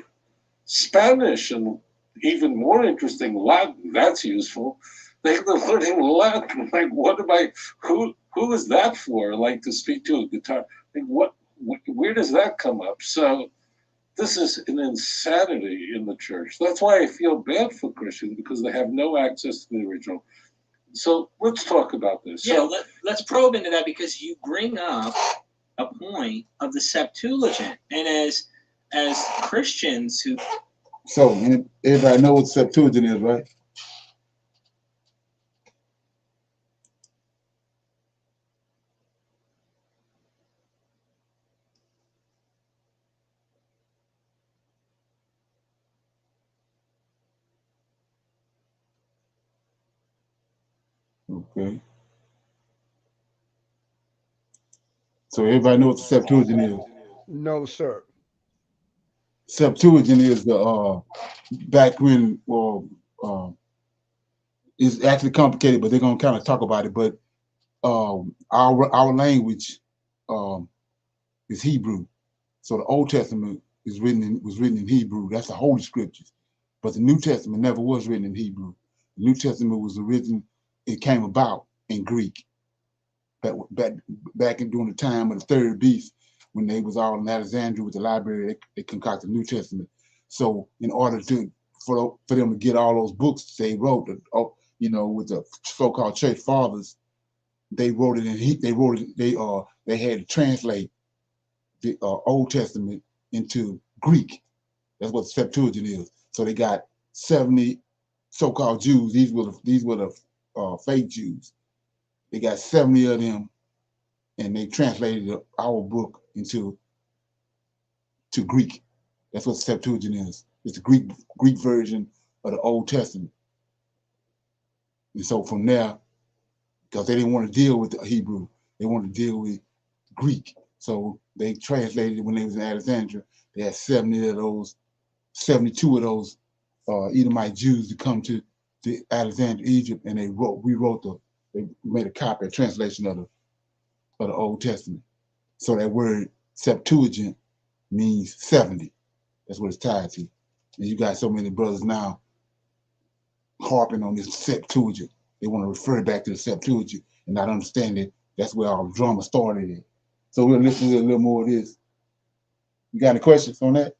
Spanish and even more interesting Latin. That's useful. They're learning Latin. Like, who is that for? Like, to speak to a guitar? Like, where does that come up? So this is an insanity in the church. That's why I feel bad for Christians, because they have no access to the original. So let's talk about this. Yeah, let's probe into that, because you bring up a point of the Septuagint, and as Christians who. So everybody knows what Septuagint is, right? Okay. So everybody knows what the Septuagint is. No, sir. Septuagint is the back when, it's actually complicated, but they're gonna kind of talk about it. But our language is Hebrew, so the Old Testament was written in Hebrew. That's the Holy Scriptures, but the New Testament never was written in Hebrew. The New Testament was written; it came about in Greek. Back in during the time of the third beast, when they was all in Alexandria with the library, they concocted the New Testament. So in order for them to get all those books they wrote, with the so-called church fathers, they wrote it in they had to translate the Old Testament into Greek. That's what the Septuagint is. So they got 70 so-called Jews. These were the fake Jews. They got 70 of them, and they translated our book to Greek. That's what the Septuagint is. It's the Greek version of the Old Testament. And so from there, because they didn't want to deal with the Hebrew, they wanted to deal with Greek. So they translated it when they was in Alexandria. They had 72 of those Edomite Jews to come to Alexandria, Egypt, and they made a copy, a translation of the Old Testament. So that word Septuagint means 70. That's what it's tied to. And you got so many brothers now harping on this Septuagint. They want to refer back to the Septuagint and not understand it. That's where our drama started in. So we'll listen to a little more of this. You got any questions on that?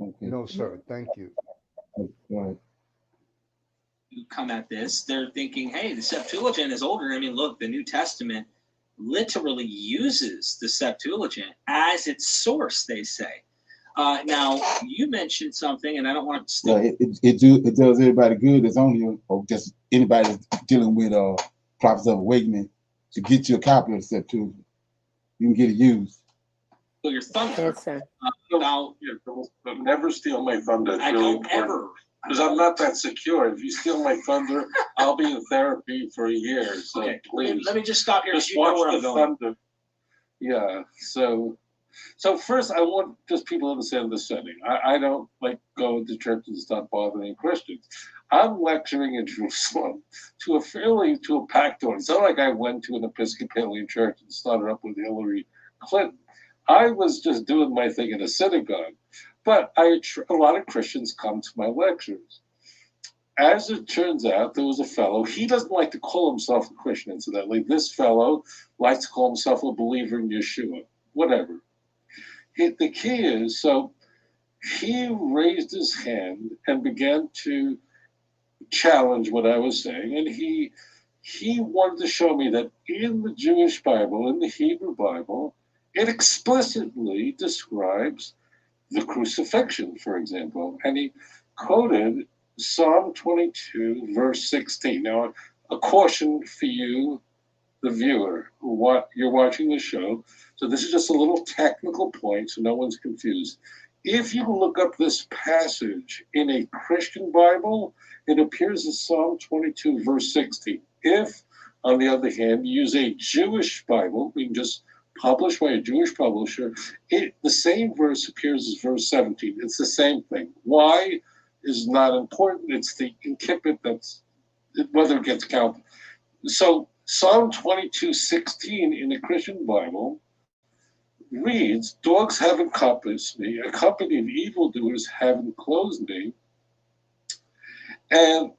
Okay. No, sir. Thank you. Go ahead. Come at this, they're thinking, hey, the Septuagint is older. I mean, look, the New Testament literally uses the Septuagint as its source, they say. Now, you mentioned something, and I don't want to Well, it does everybody good that's on here, or just anybody that's dealing with prophets of awakening, to get you a copy of the Septuagint. You can get it used. So your thunder. Yes, sir. Don't never steal my thunder. It's I really don't important. ever. Because I'm not that secure. If you steal my thunder, I'll be in therapy for a year. So Okay, please. let me just stop here. Just You know watch where the I'm going. thunder. Yeah. So first, I want just people to understand the setting. I don't like going to church and start bothering Christians. I'm lecturing in Jerusalem to a packed audience. It's not like I went to an Episcopalian church and started up with Hillary Clinton. I was just doing my thing in a synagogue, but a lot of Christians come to my lectures. As it turns out, there was a fellow, he doesn't like to call himself a Christian, incidentally. This fellow likes to call himself a believer in Yeshua, whatever. The key is, so he raised his hand and began to challenge what I was saying, and he wanted to show me that in the Jewish Bible, in the Hebrew Bible, it explicitly describes the crucifixion, for example, and he quoted Psalm 22, verse 16. Now, a caution for you, the viewer, you're watching the show. So this is just a little technical point, so no one's confused. If you look up this passage in a Christian Bible, it appears in Psalm 22, verse 16. If, on the other hand, you use a Jewish Bible, we can just published by a Jewish publisher, the same verse appears as verse 17. It's the same thing. Why is not important. It's the incipit that's whether it gets counted. So Psalm 22:16 in the Christian Bible reads, "Dogs have encompassed me, a company of evildoers have enclosed me." And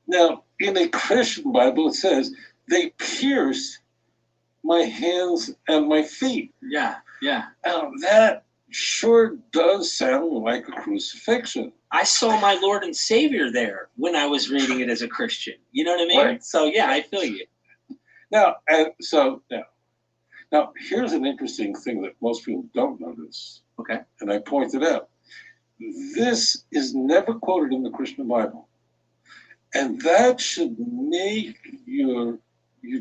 now in a Christian Bible it says, "They pierced my hands and my feet." Yeah. That sure does sound like a crucifixion. I saw my Lord and Savior there when I was reading it as a Christian. You know what I mean? Right. So yeah, I feel you. Now, here's an interesting thing that most people don't notice. Okay. And I pointed out. This is never quoted in the Christian Bible. And that should make you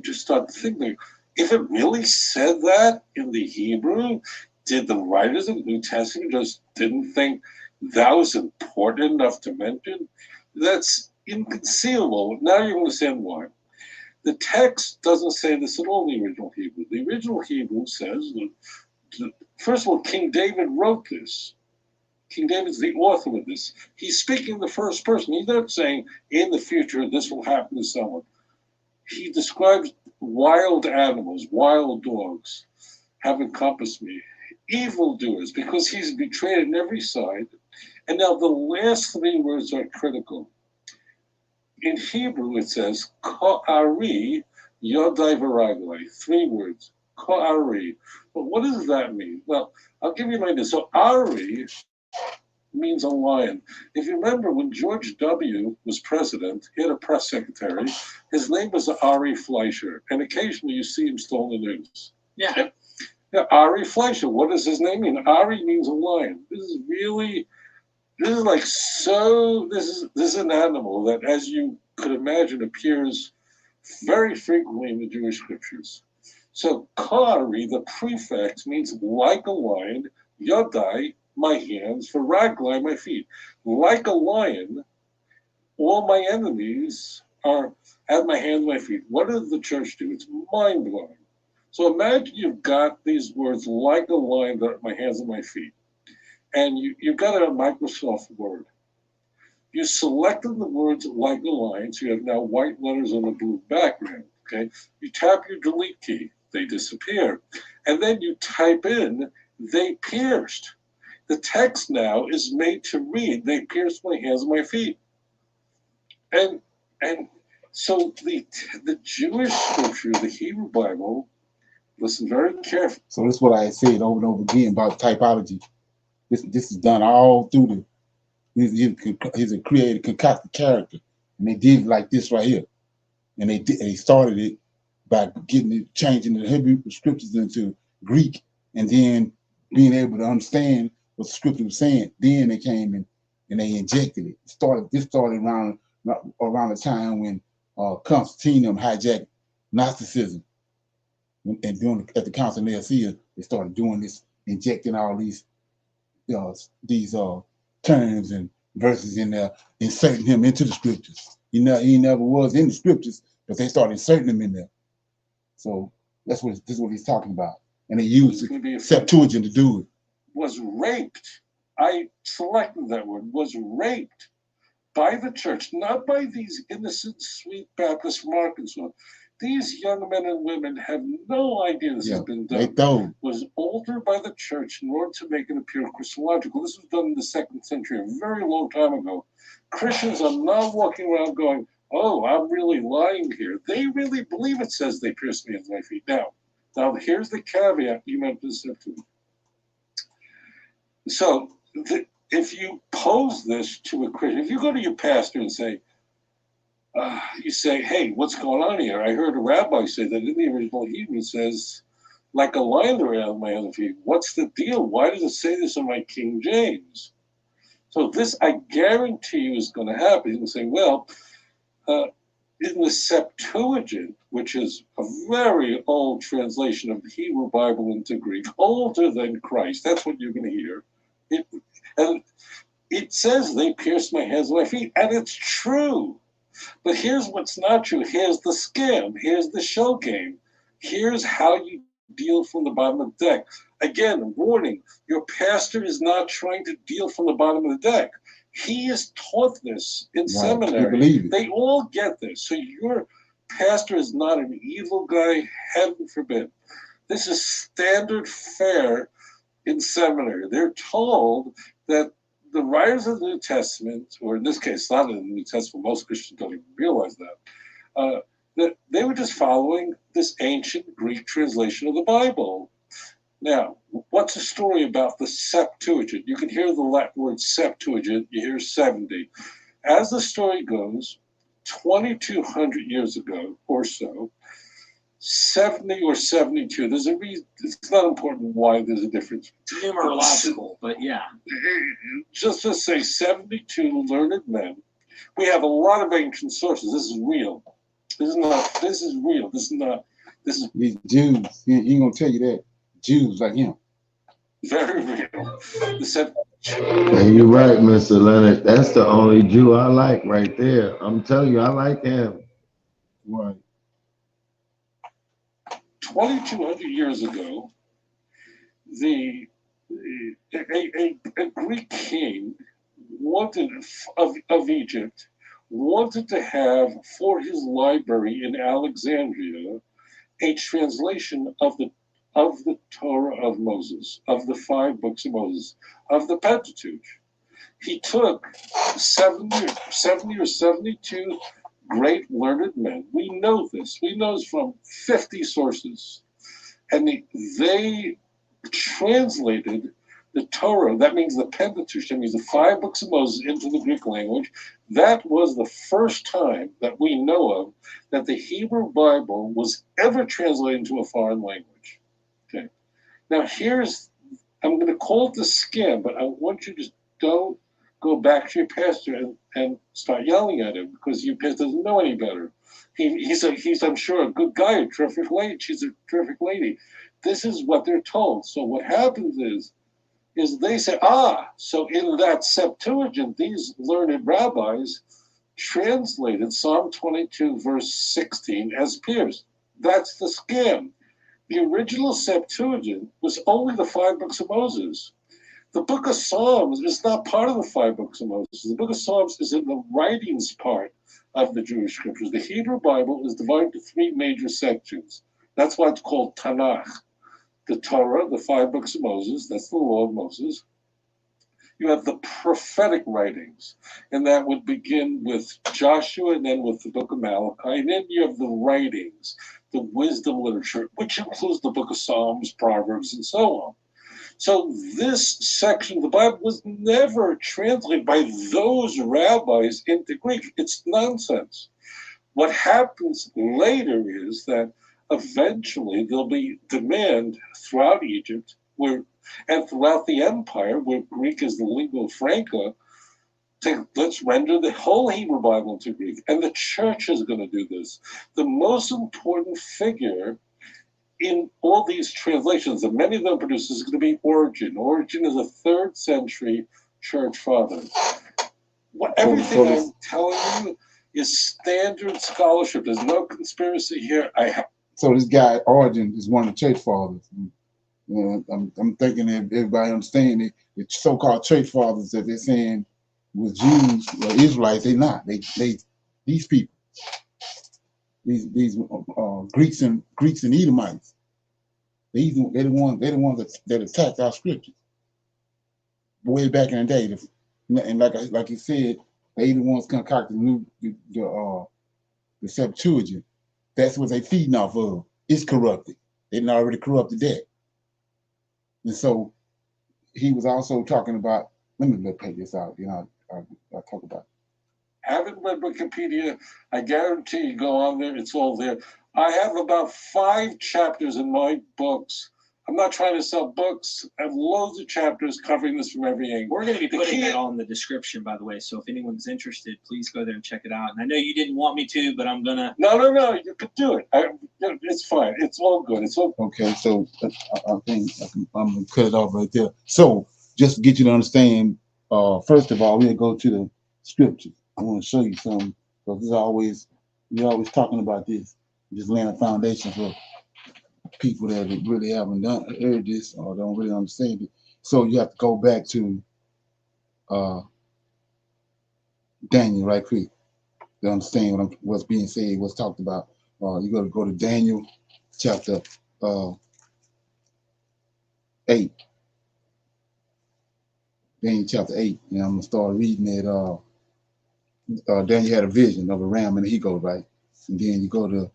just start thinking, if it really said that in the Hebrew, did the writers of the New Testament just didn't think that was important enough to mention? That's inconceivable. Now you understand why. The text doesn't say this at all in the original Hebrew. The original Hebrew says that, first of all, King David wrote this. King David's the author of this. He's speaking in the first person. He's not saying, in the future, this will happen to someone. He describes wild animals, wild dogs, have encompassed me. Evildoers, because he's betrayed on every side. And now the last three words are critical. In Hebrew, it says, Ka'ari yodai v'raglai. 3 words. Ka'ari. But what does that mean? Well, I'll give you an idea. So Ari means a lion. If you remember, when George W. was president, he had a press secretary. His name was Ari Fleischer, and occasionally you see him still in the news. Yeah. Ari Fleischer. What does his name mean? Ari means a lion. This is an animal that, as you could imagine, appears very frequently in the Jewish scriptures. So Kari, the prefix, means like a lion. Yodai, my hands, for raglai, my feet. Like a lion, all my enemies are at my hands, my feet. What does the church do? It's mind-blowing. So imagine you've got these words, like a lion, that are at my hands and my feet. And you've got it on Microsoft Word. You selected the words like a lion, so you have now white letters on a blue background, okay? You tap your delete key, they disappear. And then you type in, they pierced. The text now is made to read, they pierced my hands and my feet. And so the Jewish scripture, the Hebrew Bible, listen very carefully. So that's what I said over and over again about typology. This is done all through He's a created, concocted character, and they did it like this right here. And they started it by changing the Hebrew scriptures into Greek, and then being able to understand what the scripture was saying. Then they came in and they injected it. This started around the time when Constantine hijacked Gnosticism, and doing at the Council of Nicaea, they started doing this, injecting all these terms and verses in there, inserting him into the scriptures. He never was in the scriptures, but they started inserting him in there. So this is what he's talking about. And they used the Septuagint to do it. Was raped. I selected that word. Was raped by the church, not by these innocent, sweet Baptist from Arkansas. These young men and women have no idea this has been done. Was altered by the church in order to make it appear Christological. This was done in the 2nd century, a very long time ago. Christians are not walking around going, oh, I'm really lying here. They really believe it says they pierced me in my feet. Now here's the caveat you meant to say to me. So if you pose this to a Christian, if you go to your pastor and say, you say, hey, what's going on here? I heard a rabbi say that in the original Hebrew says, like a lion around my other feet. What's the deal? Why does it say this in my King James? So this, I guarantee you, is going to happen. You'll say, well, in the Septuagint, which is a very old translation of the Hebrew Bible into Greek, older than Christ, that's what you're going to hear. And it says they pierced my hands and my feet, and it's true. But here's what's not true. Here's the scam. Here's the show game. Here's how you deal from the bottom of the deck. Again, warning, your pastor is not trying to deal from the bottom of the deck. He is taught this in seminary. They all get this. So your pastor is not an evil guy, heaven forbid. This is standard fare in seminary. They're told that the writers of the New Testament, or in this case, not in the New Testament, most Christians don't even realize that they were just following this ancient Greek translation of the Bible. Now, what's the story about the Septuagint? You can hear the Latin word Septuagint, you hear 70. As the story goes, 2,200 years ago or so, 70 or 72, there's a reason, it's not important why there's a difference. Numerological, but yeah. Just to say 72 learned men. We have a lot of ancient sources. This is real. This is real. This is these Jews. He ain't gonna tell you that. Jews like him. Very real. And you're right, Mr. Leonard. That's the only Jew I like right there. I'm telling you, I like him. Right. 2,200 years ago, a Greek king wanted of Egypt wanted to have for his library in Alexandria a translation of the Torah of Moses, of the 5 books of Moses, of the Pentateuch. He took 70 or 72 great learned men. We know this. We know this from 50 sources. And they translated the Torah, that means the Pentateuch, that means the 5 books of Moses, into the Greek language. That was the first time that we know of that the Hebrew Bible was ever translated into a foreign language. Okay. Now I'm going to call it the scam, but I want you to don't go back to your pastor and start yelling at him because your pastor doesn't know any better. He's I'm sure a good guy, a terrific lady. She's a terrific lady. This is what they're told. So what happens is they say, so in that Septuagint, these learned rabbis translated Psalm 22, verse 16 as pierced. That's the scam. The original Septuagint was only the 5 books of Moses. The book of Psalms is not part of the 5 books of Moses. The book of Psalms is in the writings part of the Jewish scriptures. The Hebrew Bible is divided into 3 major sections. That's why it's called Tanak. The Torah, the 5 books of Moses, that's the law of Moses. You have the prophetic writings, and that would begin with Joshua and then with the book of Malachi. And then you have the writings, the wisdom literature, which includes the book of Psalms, Proverbs, and so on. So this section of the Bible was never translated by those rabbis into Greek. It's nonsense. What happens later is that eventually there'll be demand throughout Egypt and throughout the empire, where Greek is the lingua franca, let's render the whole Hebrew Bible into Greek. And the church is going to do this. The most important figure in all these translations, and many of them produced, is going to be Origen. Origen is a 3rd century church father. Everything I'm telling you is standard scholarship. There's no conspiracy here. So this guy Origen is one of the church fathers. I'm thinking that everybody understands it. The so-called church fathers that they're saying was Jews or Israelites, they're not. They these people, these Greeks and Edomites. They're the ones that attacked our scriptures way back in the day. And like you said, they the ones concocted the Septuagint. That's what they feeding off of. It's corrupted. They done already corrupted that. And so he was also talking about. Let me pay this out. I'll talk about it. Haven't read Wikipedia. I guarantee you go on there, it's all there. I have about 5 chapters in my books. I'm not trying to sell books. I have loads of chapters covering this from every angle. We're going to be putting that all in the description, by the way. So if anyone's interested, please go there and check it out. And I know you didn't want me to, but I'm going to. No. You could do it. It's fine. It's all good. It's all okay. So I think I'm going to cut it off right there. So just to get you to understand, first of all, we'll go to the scriptures. I want to show you something because we're always talking about this, just laying a foundation for people that really haven't heard this or don't really understand it. So you have to go back to Daniel right quick to understand what's being said, what's talked about. You got to go to Daniel chapter 8. Daniel chapter 8, and I'm gonna start reading it. Daniel had a vision of a ram and an eagle, right? And then you go to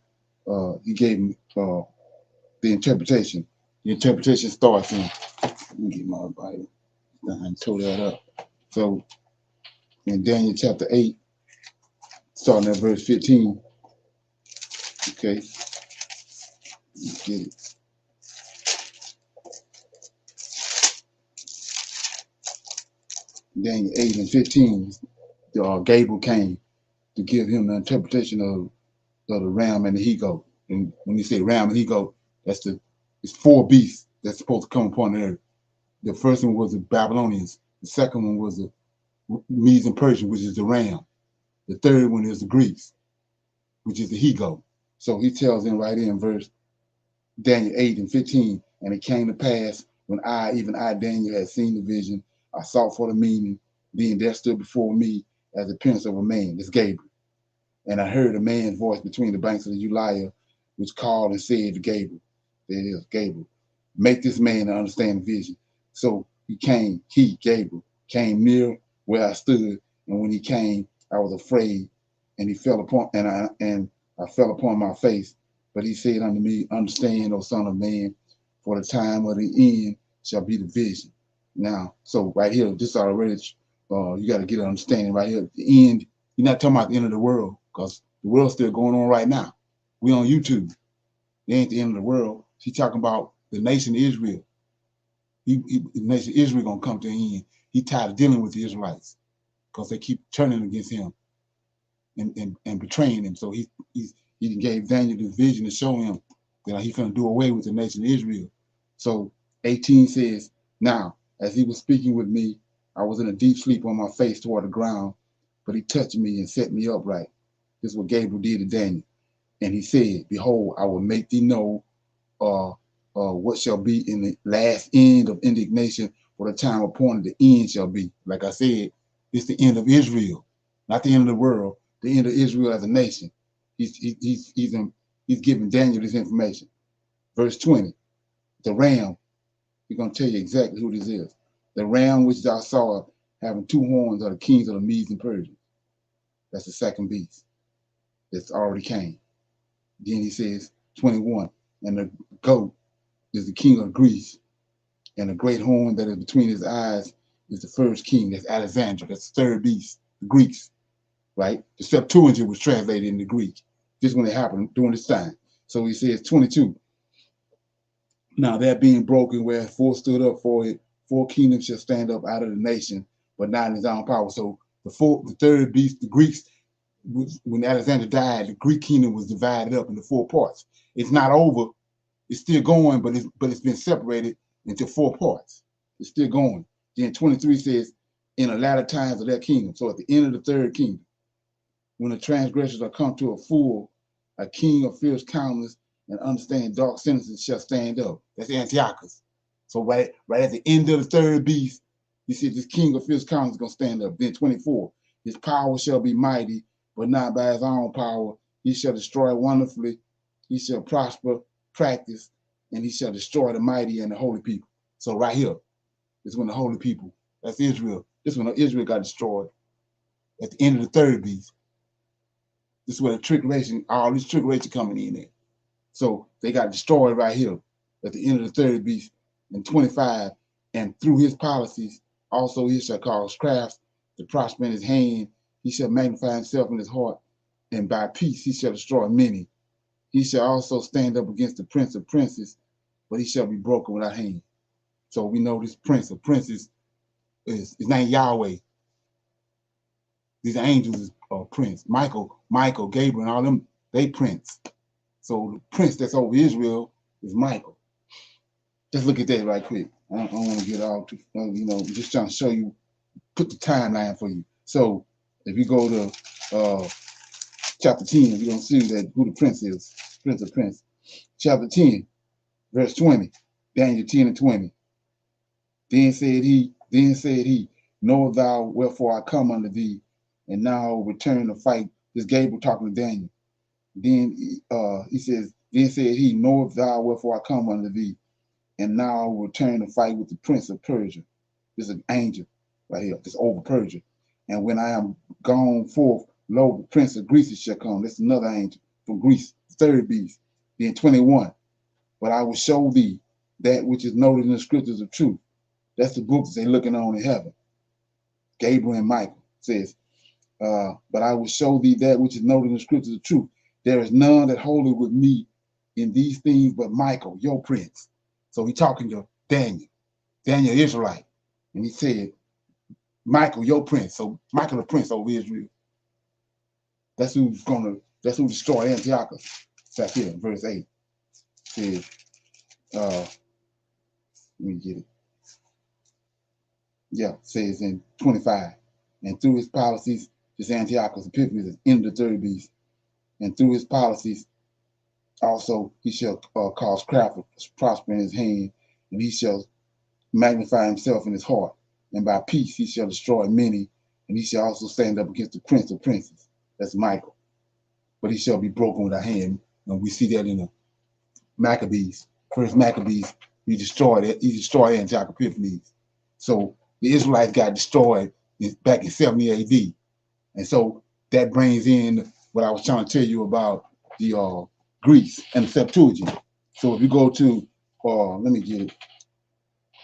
he gave him the interpretation. The interpretation starts in. Let me get my Bible and tow that up. So in Daniel chapter 8, starting at verse 15. Okay. Let's get it. Daniel 8 and 15. Gabriel came to give him the interpretation of the ram and the he-goat. And when you say ram and he-goat, it's 4 beasts that's supposed to come upon the earth. The first one was the Babylonians. The second one was the Medes and Persians, which is the ram. The third one is the Greeks, which is the he-goat. So he tells them right in verse Daniel 8 and 15, and it came to pass when even I, Daniel, had seen the vision, I sought for the meaning, then there stood before me as the appearance of a man, this Gabriel. And I heard a man's voice between the banks of the Uliah, which called and said to Gabriel, there it is, Gabriel, make this man to understand the vision. So Gabriel, came near where I stood, and when he came, I was afraid, and I fell upon my face. But he said unto me, understand, O son of man, for the time of the end shall be the vision. Now, so right here, this already, you got to get an understanding right here. The end, you're not talking about the end of the world, because the world's still going on right now. We on YouTube. It ain't the end of the world. She's talking about the nation Israel. The nation Israel gonna come to an end. He tired of dealing with the Israelites because they keep turning against him and betraying him. So he gave Daniel the vision to show him that he's gonna do away with the nation Israel. So 18 says, now as he was speaking with me, I was in a deep sleep on my face toward the ground, but he touched me and set me upright. This is what Gabriel did to Daniel. And he said, behold, I will make thee know what shall be in the last end of indignation, for the time appointed the end shall be. Like I said, it's the end of Israel, not the end of the world, the end of Israel as a nation. He's giving Daniel this information. Verse 20, the ram, he's going to tell you exactly who this is. The ram which thou saw having 2 horns are the kings of the Medes and Persians. That's the second beast that's already came. Then he says, 21, and the goat is the king of Greece. And the great horn that is between his eyes is the first king. That's Alexander. That's the third beast, the Greeks, right? The Septuagint was translated into Greek just when it happened during this time. So he says 22. Now that being broken, where four stood up for it, four kingdoms shall stand up out of the nation, but not in his own power. So the third beast, the Greeks, when Alexander died, the Greek kingdom was divided up into four parts. It's not over. It's still going, but it's been separated into four parts. It's still going. Then 23 says, in the latter times of that kingdom. So at the end of the third kingdom, when the transgressors are come to a full, a king of fierce countenance and understanding dark sentences shall stand up. That's Antiochus. So right at the end of the third beast, you see this king of fierce countenance is going to stand up. Then 24, his power shall be mighty, but not by his own power. He shall destroy wonderfully. He shall prosper, practice, and he shall destroy the mighty and the holy people. So right here is when the holy people, that's Israel. This is when Israel got destroyed at the end of the third beast. This is where the tribulation, all this tribulation coming in there. So they got destroyed right here at the end of the third beast in 25. And through his policies, also he shall cause crafts to prosper in his hand. He shall magnify himself in his heart, and by peace he shall destroy many. He shall also stand up against the prince of princes, but he shall be broken without hand. So we know this prince of princes is his name Yahweh. These angels are prince. Michael, Gabriel, and all them, they prince. So the prince that's over Israel is Michael. Just look at that right quick. I don't want to get all too, just trying to show you, put the timeline for you. So if you go to chapter 10, you're going to see that who the prince is, prince of prince. Chapter 10, verse 20, Daniel 10 and 20. Then said he, know thou wherefore I come unto thee, and now return to fight. This Gabriel talking to Daniel. Then he says, then said he, knowest thou wherefore I come unto thee, and now return to fight with the prince of Persia. This is an angel right here, this over Persia. And when I am gone forth, lo, the prince of Greece shall come. That's another angel from Greece, third beast. Then 21, but I will show thee that which is noted in the scriptures of truth. That's the book that they're looking on in heaven. Gabriel and Michael says, but I will show thee that which is noted in the scriptures of truth. There is none that holdeth with me in these things but Michael, your prince. So he's talking to Daniel Israelite. And he said, Michael, your prince. So Michael the prince over Israel. That's who destroyed Antiochus. It's right here in verse 8. It says, let me get it. Yeah, it says in 25. And through his policies, this Antiochus Epiphanes is in the third beast. And through his policies, also he shall cause craft to prosper in his hand, and he shall magnify himself in his heart. And by peace he shall destroy many, and he shall also stand up against the prince of princes. That's Michael. But he shall be broken with a hand. And we see that in the Maccabees. First Maccabees, he destroyed Antiochus Epiphanes. So the Israelites got destroyed back in 70 AD. And so that brings in what I was trying to tell you about the Greece and the Septuagint. So if you go to, let me get it.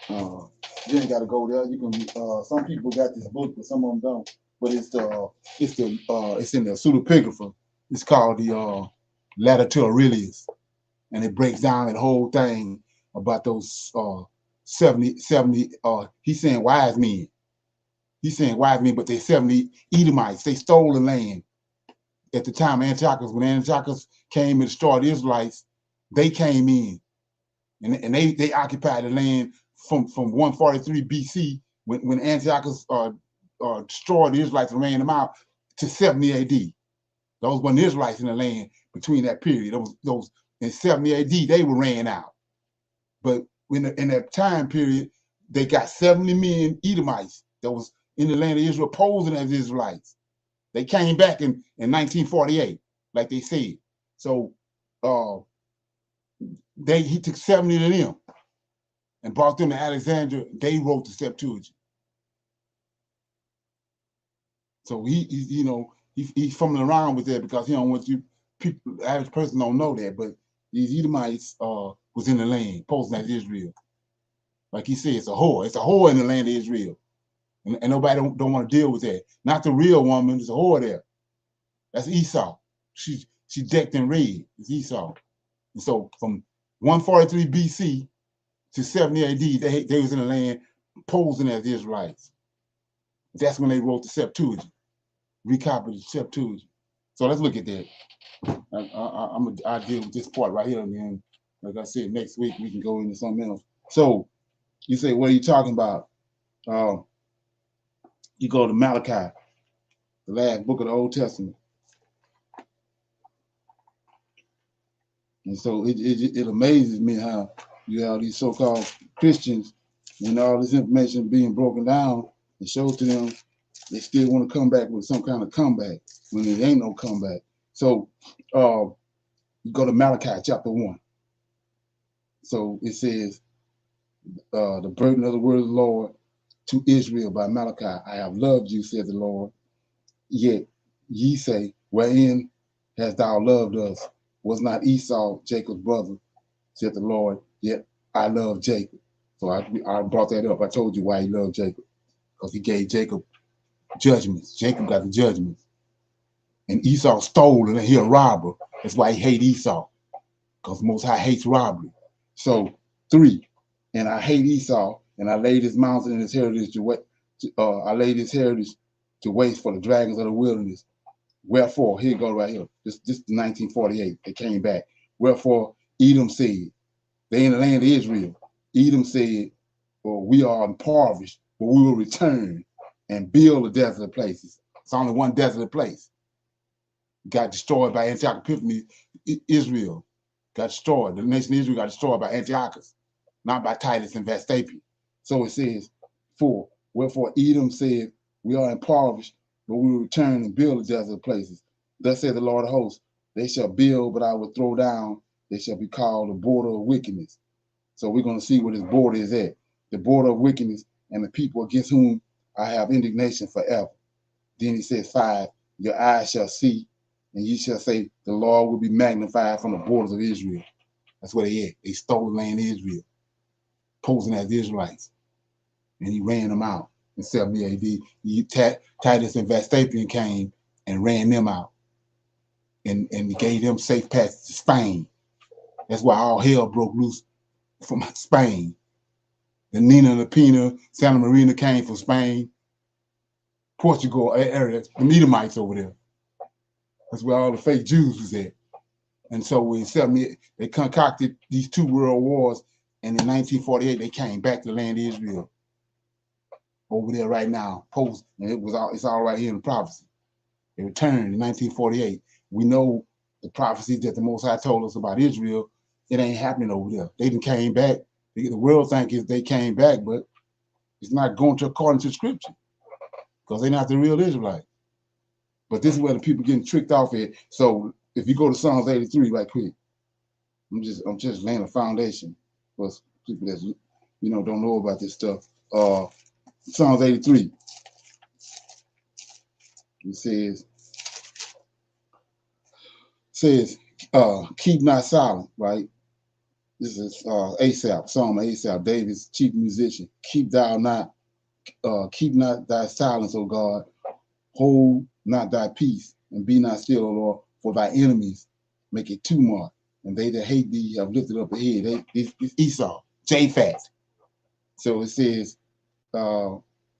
You ain't got to go there. You can. Some people got this book, but some of them don't. But it's in the pseudepigrapha. It's called the Letter to Aurelius, and it breaks down that whole thing about those 70. He's saying wise men. He's saying wise men, but they're 70 Edomites. They stole the land at the time of Antiochus. When Antiochus came and destroyed the Israelites, they came in and they occupied the land from 143 BC when Antiochus destroyed the Israelites and ran them out to 70 AD. Those weren't Israelites in the land between that period. Those in 70 AD they were ran out. But in that time period, they got 70 million Edomites that was in the land of Israel posing as Israelites. They came back in 1948, like they said. So he took 70 of them and brought them to Alexandria. They wrote the Septuagint. So he's fumbling around with that because he don't want you people. The average person don't know that, but these Edomites was in the land, posing as Israel. Like he said, it's a whore. It's a whore in the land of Israel. And nobody don't want to deal with that. Not the real woman, there's a whore there. That's Esau. She decked in red. It's Esau. And so from 143 BC to 70 AD, they was in the land posing as Israelites. That's when they wrote the Septuagint, recopied the Septuagint. So let's look at that. I'll deal with this part right here, and then, like I said, next week we can go into something else. So you say, what are you talking about? You go to Malachi, the last book of the Old Testament. And so it amazes me how you have these so-called Christians, when all this information being broken down and showed to them, they still want to come back with some kind of comeback when there ain't no comeback. So you go to Malachi chapter 1. So it says, the burden of the word of the Lord to Israel by Malachi. I have loved you, said the Lord. Yet ye say, wherein hast thou loved us? Was not Esau Jacob's brother, said the Lord, yet I love Jacob. So I brought that up. I told you why he loved Jacob. Because he gave Jacob judgments. Jacob got the judgments. And Esau stole, and he a robber. That's why he hate Esau. Because Most High hates robbery. So 3, and I hate Esau, and I laid his mountain and his heritage I laid his heritage to waste for the dragons of the wilderness. Wherefore, here you go right here. This is 1948. They came back. Wherefore, Edom said, they in the land of Israel. Edom said, well, we are impoverished, but we will return and build the desolate places. It's only one desolate place. Got destroyed by Antiochus Epiphanes. Israel got destroyed. The nation of Israel got destroyed by Antiochus, not by Titus and Vespasian. So it says, 4, wherefore Edom said, we are impoverished, but we will return and build the desolate places. Thus said the Lord of hosts, they shall build, but I will throw down. They shall be called the border of wickedness. So we're going to see where this border is at. The border of wickedness and the people against whom I have indignation forever. Then he says 5, your eyes shall see, and ye shall say, the Lord will be magnified from the borders of Israel. That's where they at. They stole the land of Israel, posing as Israelites. And he ran them out in 70 AD. Titus and Vespasian came and ran them out. And he gave them safe passage to Spain. That's why all hell broke loose from Spain. The Nina and the Pina, Santa Marina came from Spain. Portugal area, the Edomites over there. That's where all the fake Jews was at. And so in 70, they concocted these 2 world wars, and in 1948 they came back to the land of Israel. Over there right now, post, and it's all right here in the prophecy. They returned in 1948. We know the prophecies that the Most High told us about Israel, it ain't happening over there. They done came back. The world think they came back, but it's not going to according to Scripture, because they're not the real Israelites. But this is where the people getting tricked off at. So if you go to Psalms 83 right quick, I'm just laying a foundation for people that don't know about this stuff. Psalms 83. It says, keep not silent, right? This is Asaph, Psalm of Asaph, David's chief musician. Keep not thy silence, O God. Hold not thy peace, and be not still, O Lord, for thy enemies make a tumult, and they that hate thee have lifted up a head. It's Esau, Japhet. So it says,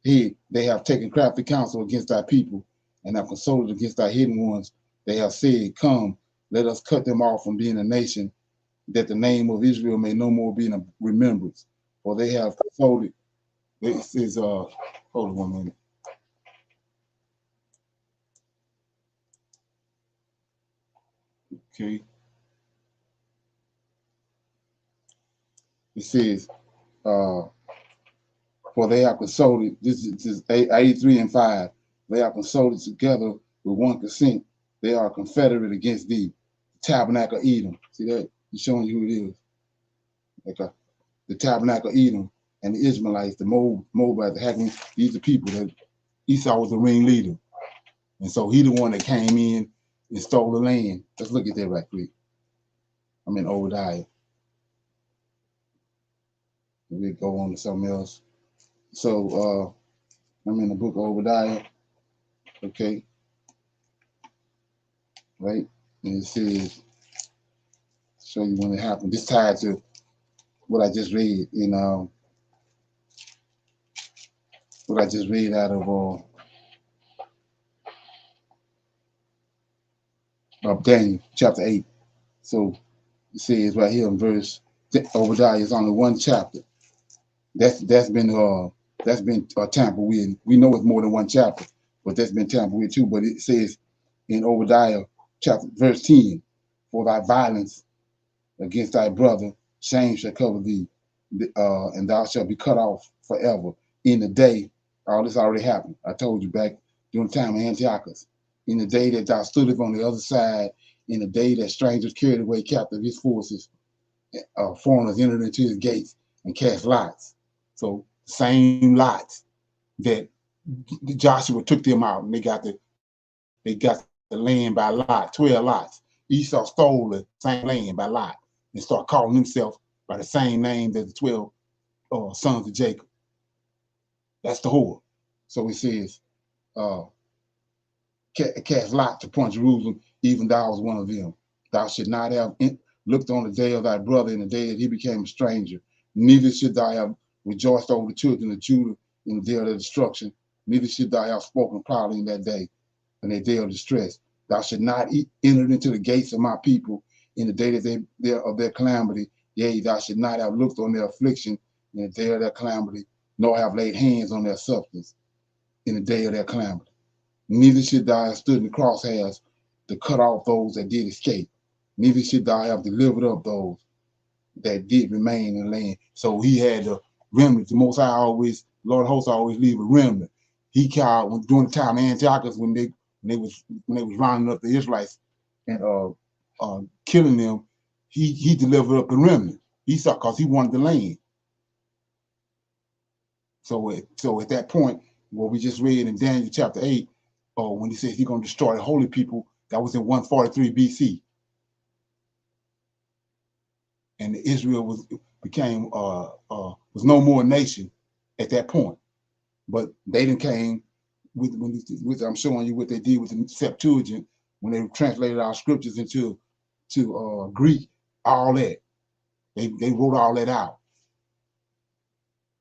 they have taken crafty counsel against thy people, and have consulted against thy hidden ones. They have said, come, let us cut them off from being a nation, that the name of Israel may no more be in a remembrance. For they have consulted. It says, hold on 1 minute. Okay. It says, for they are consulted, this is 83 and 5. They are consulted together with one consent. They are confederate against thee. Tabernacle of Edom. See that? He's showing you who it is. Okay. The tabernacle of Edom and the Ishmaelites, the Moabites, the Hagrites, these are people that Esau was the ringleader. And so he the one that came in and stole the land. Let's look at that right quick. I'm in Obadiah. We go on to something else. So I'm in the book of Obadiah. Okay. Right? And it says, show you when it happened. This tied to what I just read in what I just read out of Daniel chapter 8. So it says right here in verse Obadiah is only one chapter. That's been tampered with. We know it's more than one chapter, but that's been tampered with too. But it says in Obadiah chapter verse 10, for thy violence against thy brother, shame shall cover thee, and thou shalt be cut off forever. In the day, all this already happened. I told you back during the time of Antiochus. In the day that thou stoodest on the other side, in the day that strangers carried away captive his forces, foreigners entered into his gates and cast lots. So same lots that Joshua took them out, and they got the land by lot, 12 lots. Esau stole the same land by lot and started calling himself by the same name as the 12 sons of Jacob. That's the whore. So it says, cast lot upon Jerusalem, even thou was one of them. Thou should not have looked on the day of thy brother in the day that he became a stranger. Neither should thou have rejoiced over the children of Judah in the day of their destruction. Neither should thou have spoken proudly in that day, in their day of distress. Thou should not enter into the gates of my people in the day that of their calamity. Yea, thou should not have looked on their affliction in the day of their calamity, nor have laid hands on their substance in the day of their calamity. Neither should thou have stood in the crosshairs to cut off those that did escape. Neither should thou have delivered up those that did remain in the land. So he had the remnant. The Most High always, Lord of hosts always leave a remnant. He called during the time of Antiochus when they was rounding up the Israelites and killing them. He delivered up the remnant. He saw because he wanted the land. So at that point, what we just read in Daniel chapter 8, when he says he's going to destroy the holy people, that was in 143 BC. And Israel was no more a nation at that point. But they then came with I'm showing you what they did with the Septuagint when they translated our scriptures into Greek, all that. They wrote all that out.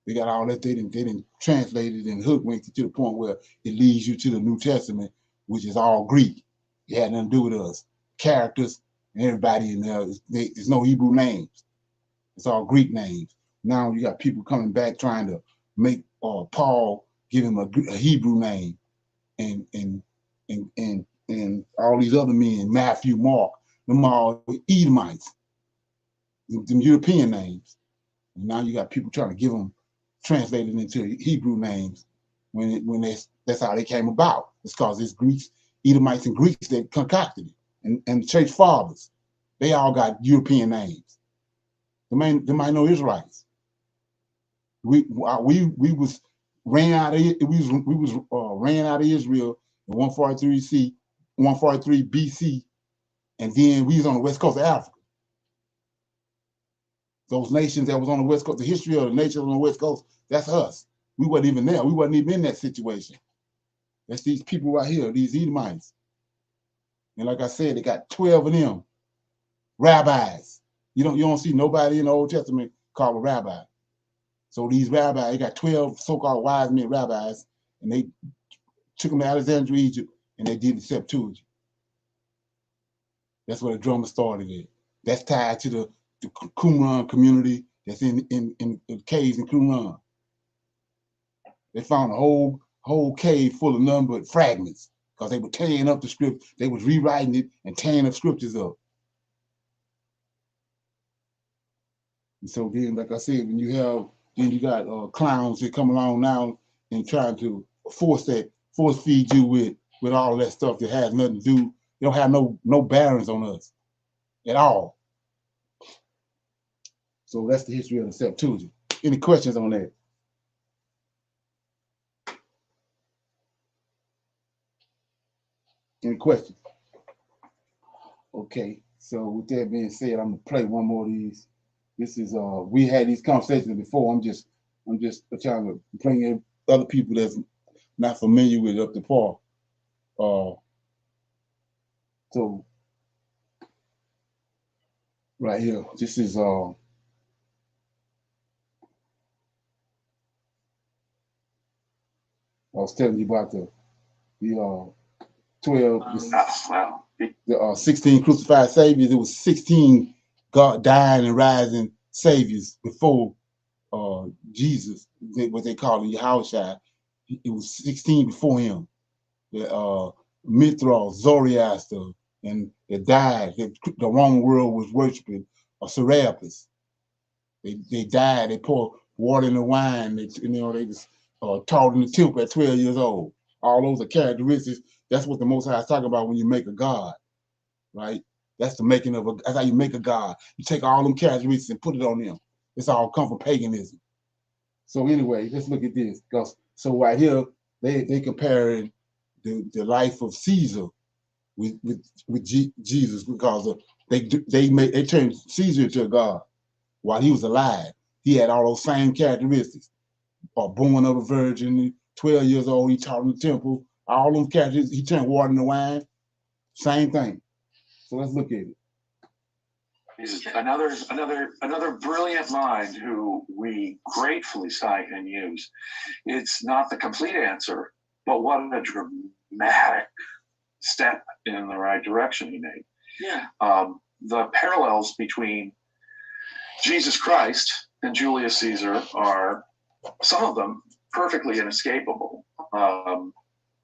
They got all that. They didn't translate it and hoodwinked it to the point where it leads you to the New Testament, which is all Greek. It had nothing to do with us. Characters and everybody in there. There's no Hebrew names. It's all Greek names. Now you got people coming back trying to make Paul give him a Hebrew name, and all these other men, Matthew, Mark, them all Edomites, them European names. And now you got people trying to give them translated into Hebrew names when that's how they came about. It's because it's Greeks, Edomites, and Greeks that concocted it, and the church fathers, they all got European names. Them ain't no Israelites. We was ran out of ran out of Israel in 143 BC, and then we was on the west coast of Africa. Those nations that was on the west coast, the history of the nations on the west coast, that's us. We wasn't even there. We wasn't even in that situation. That's these people right here, these Edomites. And like I said, they got 12 of them rabbis. You don't see nobody in the Old Testament called a rabbi. So these rabbis, they got 12 so-called wise men rabbis, and they took them to Alexandria, Egypt, and they did the Septuagint. That's where the drama started at. That's tied to the Qumran community that's in the caves in Qumran. They found a whole cave full of nothing but fragments because they were tearing up the script. They was rewriting it and tearing the scriptures up. And so then, like I said, when you got clowns that come along now and trying to force feed you with all that stuff that has nothing to do. They don't have no bearings on us at all. So that's the history of the Septuagint. Any questions on that? Any questions? Okay, so with that being said, I'm gonna play one more of these This is we had these conversations before. I'm just trying to bring in other people that's not familiar with up to par. So right here, this is I was telling you about the 12, the 16 crucified saviors. It was 16 God dying and rising saviors before Jesus, what they call it, Yahushua. It was 16 before him. The Mithra, Zoroaster, and they died. The Roman world was worshiping Serapis. They died. They poured water in the wine. They just taught in the temple at 12 years old. All those are characteristics. That's what the Most High is talking about when you make a god, right? That's the making of that's how you make a god. You take all them characteristics and put it on them. It's all come from paganism. So anyway, let's look at this. So right here, they comparing the life of Caesar with Jesus, because they turned Caesar into a god while he was alive. He had all those same characteristics. Born of a virgin, 12 years old, he taught in the temple. All those characteristics, he turned water into wine. Same thing. So let's look at it. He's another brilliant mind who we gratefully cite and use. It's not the complete answer, but what a dramatic step in the right direction he made. Yeah. The parallels between Jesus Christ and Julius Caesar are, some of them, perfectly inescapable. Some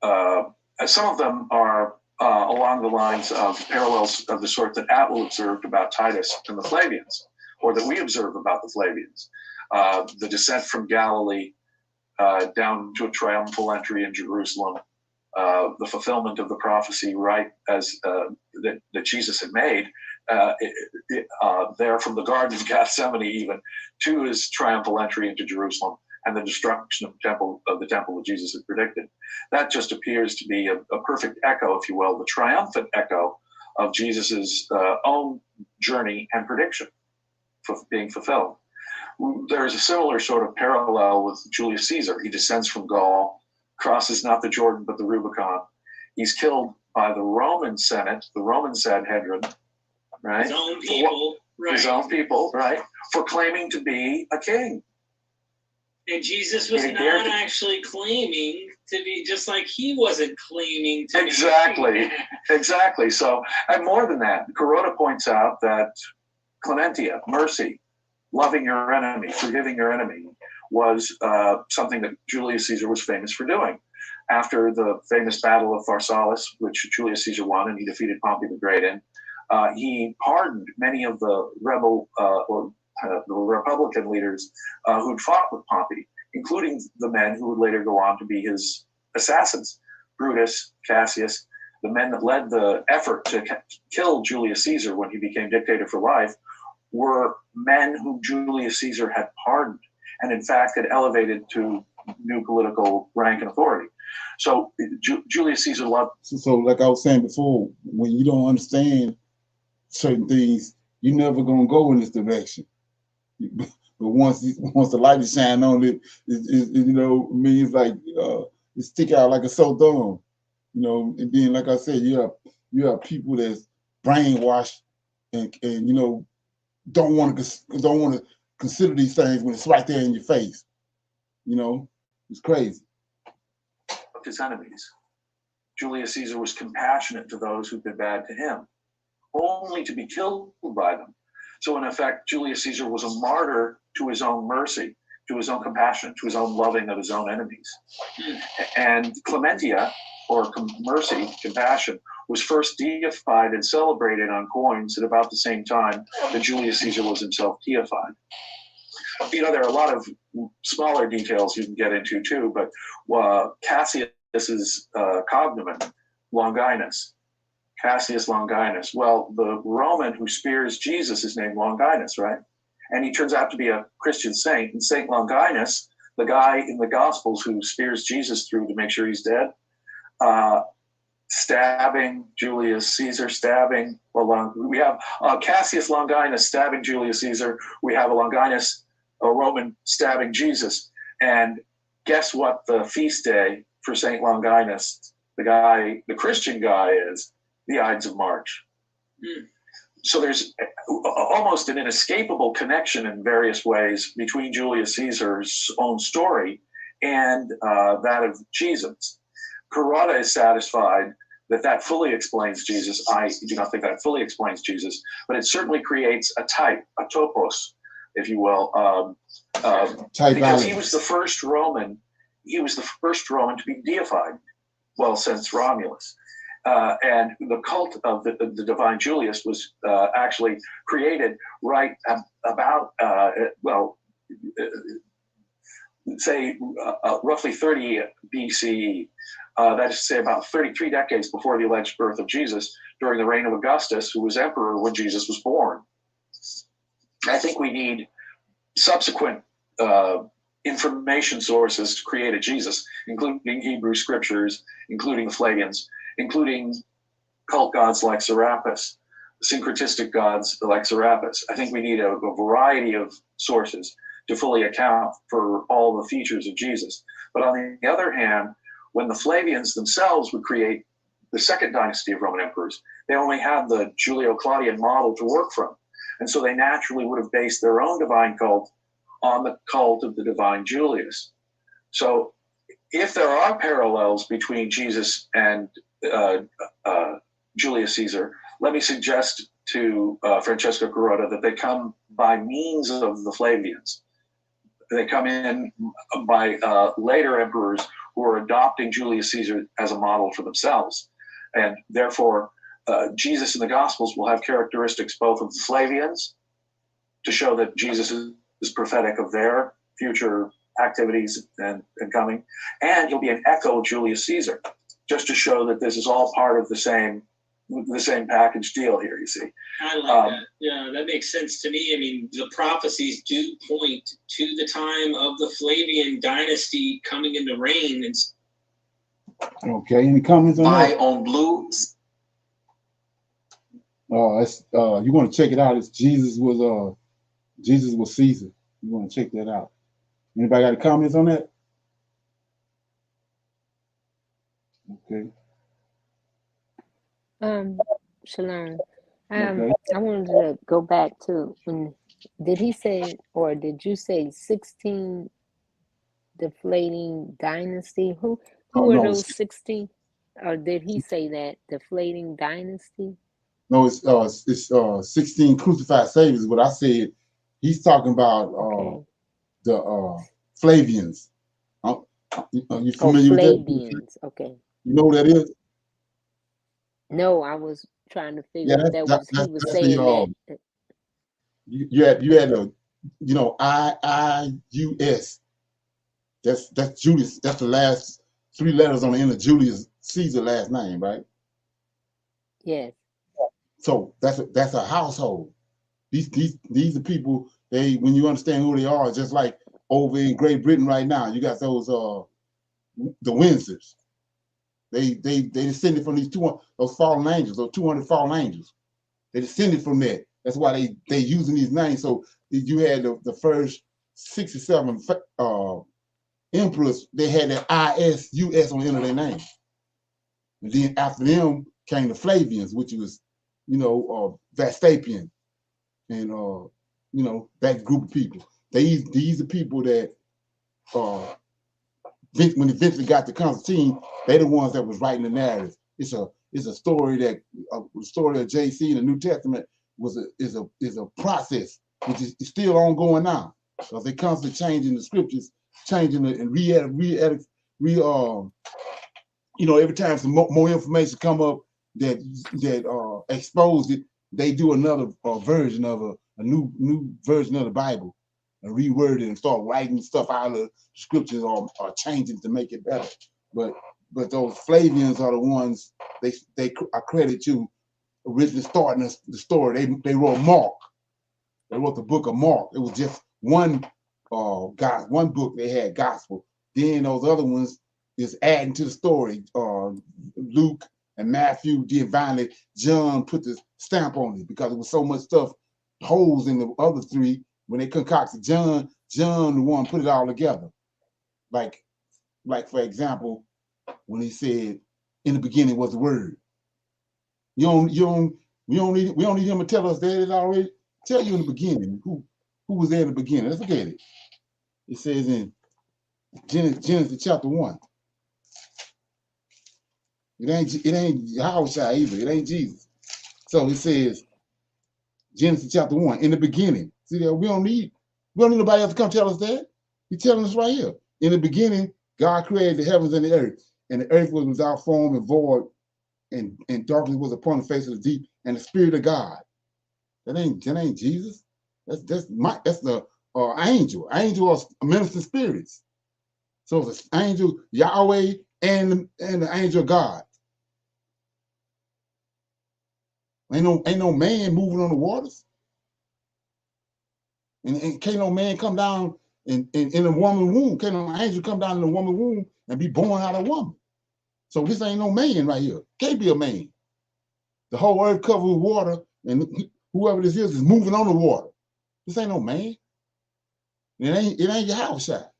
of them are along the lines of parallels of the sort that Atwell observed about Titus and the Flavians, or that we observe about the Flavians. The descent from Galilee down to a triumphal entry in Jerusalem, the fulfillment of the prophecy, right, as that Jesus had made there from the Garden of Gethsemane even to his triumphal entry into Jerusalem and the destruction of the temple that Jesus had predicted. That just appears to be a perfect echo, if you will, the triumphant echo of Jesus's own journey and prediction for being fulfilled. There's a similar sort of parallel with Julius Caesar. He descends from Gaul, crosses not the Jordan but the Rubicon. He's killed by the Roman Senate, the Roman Sanhedrin, right? His own people, right? His own people, right? For claiming to be a king. And Jesus was not actually claiming to be, just like he wasn't claiming to be. Exactly. So, and more than that, Kuroda points out that clementia, mercy, loving your enemy, forgiving your enemy, was something that Julius Caesar was famous for doing. After the famous Battle of Pharsalus, which Julius Caesar won, and he defeated Pompey the Great in, he pardoned many of the rebel the Republican leaders who'd fought with Pompey, including the men who would later go on to be his assassins. Brutus, Cassius, the men that led the effort to kill Julius Caesar when he became dictator for life, were men whom Julius Caesar had pardoned and in fact had elevated to new political rank and authority. So Julius Caesar loved. So like I was saying before, when you don't understand certain things, you're never gonna go in this direction. But once the light is shining on it, means like it stick out like a sore thumb, And then, like I said, you have people that's brainwashed and don't want to consider these things when it's right there in your face. It's crazy. Of his enemies, Julius Caesar was compassionate to those who'd been bad to him, only to be killed by them. So in effect, Julius Caesar was a martyr to his own mercy, to his own compassion, to his own loving of his own enemies. And clementia, or mercy, compassion, was first deified and celebrated on coins at about the same time that Julius Caesar was himself deified. There are a lot of smaller details you can get into too, but Cassius's cognomen, Longinus, Cassius Longinus. Well, the Roman who spears Jesus is named Longinus, right? And he turns out to be a Christian saint. And Saint Longinus, the guy in the Gospels who spears Jesus through to make sure he's dead, stabbing Julius Caesar, stabbing, we have Cassius Longinus stabbing Julius Caesar. We have a Longinus, a Roman, stabbing Jesus. And guess what the feast day for St. Longinus, the Christian guy, is? The Ides of March. Mm. So there's almost an inescapable connection in various ways between Julius Caesar's own story and that of Jesus. Kuroda is satisfied that fully explains Jesus. I do not think that fully explains Jesus, but it certainly creates a type, a topos, if you will, because he was the first Roman. He was the first Roman to be deified, well, since Romulus. And the cult of the divine Julius was actually created right about, say, roughly 30 BCE. That is to say, about 33 decades before the alleged birth of Jesus, during the reign of Augustus, who was emperor when Jesus was born. I think we need subsequent information sources to create a Jesus, including Hebrew scriptures, including the Flavians, including cult gods like Serapis, syncretistic gods like Serapis. I think we need a variety of sources to fully account for all the features of Jesus. But on the other hand, when the Flavians themselves would create the second dynasty of Roman emperors, they only had the Julio-Claudian model to work from. And so they naturally would have based their own divine cult on the cult of the divine Julius. So if there are parallels between Jesus and Julius Caesar, let me suggest to Francesco Kuroda that they come by means of the Flavians. They come in by later emperors who are adopting Julius Caesar as a model for themselves. And therefore, Jesus in the Gospels will have characteristics both of the Flavians, to show that Jesus is prophetic of their future activities and coming, and he'll be an echo of Julius Caesar, just to show that this is all part of the same package deal here, you see. I like that. Yeah, that makes sense to me. I mean, the prophecies do point to the time of the Flavian dynasty coming into reign. And okay, any comments on that? On blue. You want to check it out? It's Jesus was Caesar. You want to check that out? Anybody got any comments on that? Okay. Shalom. Okay. I wanted to go back to when did he say, or did you say 16 deflating dynasty? Who are those 16? Or did he say that deflating dynasty? No, it's 16 crucified saviors. But I said he's talking about the Flavians. You familiar with that? Flavians. Okay. You know what that is? No, I was trying to figure if that was he was saying that. You had a IIUS. That's Julius. That's the last 3 letters on the end of Julius Caesar last name, right? Yes. So that's a household. These are people. When you understand who they are, just like over in Great Britain right now, you got those the Windsors. They descended from those fallen angels, those 200 fallen angels. They descended from that. That's why they using these names. So you had the first 6 or 7 emperors. They had that ISUS on the end of their name. And then after them came the Flavians, which was, Vespasian, and that group of people. These are people that when it eventually got to Constantine, they're the ones that was writing the narrative. It's a story that the story of JC in the New Testament is a process which is still ongoing now, because they constantly changing the scriptures, changing it and every time some more information come up that expose it, they do another version of a new version of the Bible and reword it and start writing stuff out of the scriptures or changing to make it better. But those Flavians are the ones I credit to originally starting the story. They wrote Mark. They wrote the book of Mark. It was just one book they had gospel. Then those other ones is adding to the story. Luke, And Matthew did violently. John put the stamp on it because there was so much stuff, holes in the other three. When they concocted John the one put it all together. Like for example, when he said, "In the beginning was the Word." We don't need him to tell us that. It already tell you in the beginning who was there in the beginning. Let's look at it. It says in Genesis chapter 1. It ain't Yahushua either. It ain't Jesus. So it says Genesis chapter 1. In the beginning. See that we don't need nobody else to come tell us that. He's telling us right here. In the beginning, God created the heavens and the earth, and the earth was without form and void, and darkness was upon the face of the deep, and the Spirit of God. That ain't Jesus. That's the angel. Angel are ministering spirits. So it's the angel Yahweh and the angel of God. Ain't no man moving on the waters. And can't no man come down in a woman's womb. Can't no angel come down in a woman's womb and be born out of a woman. So this ain't no man right here. Can't be a man. The whole earth covered with water, and whoever this is moving on the water. This ain't no man. It ain't your house shot.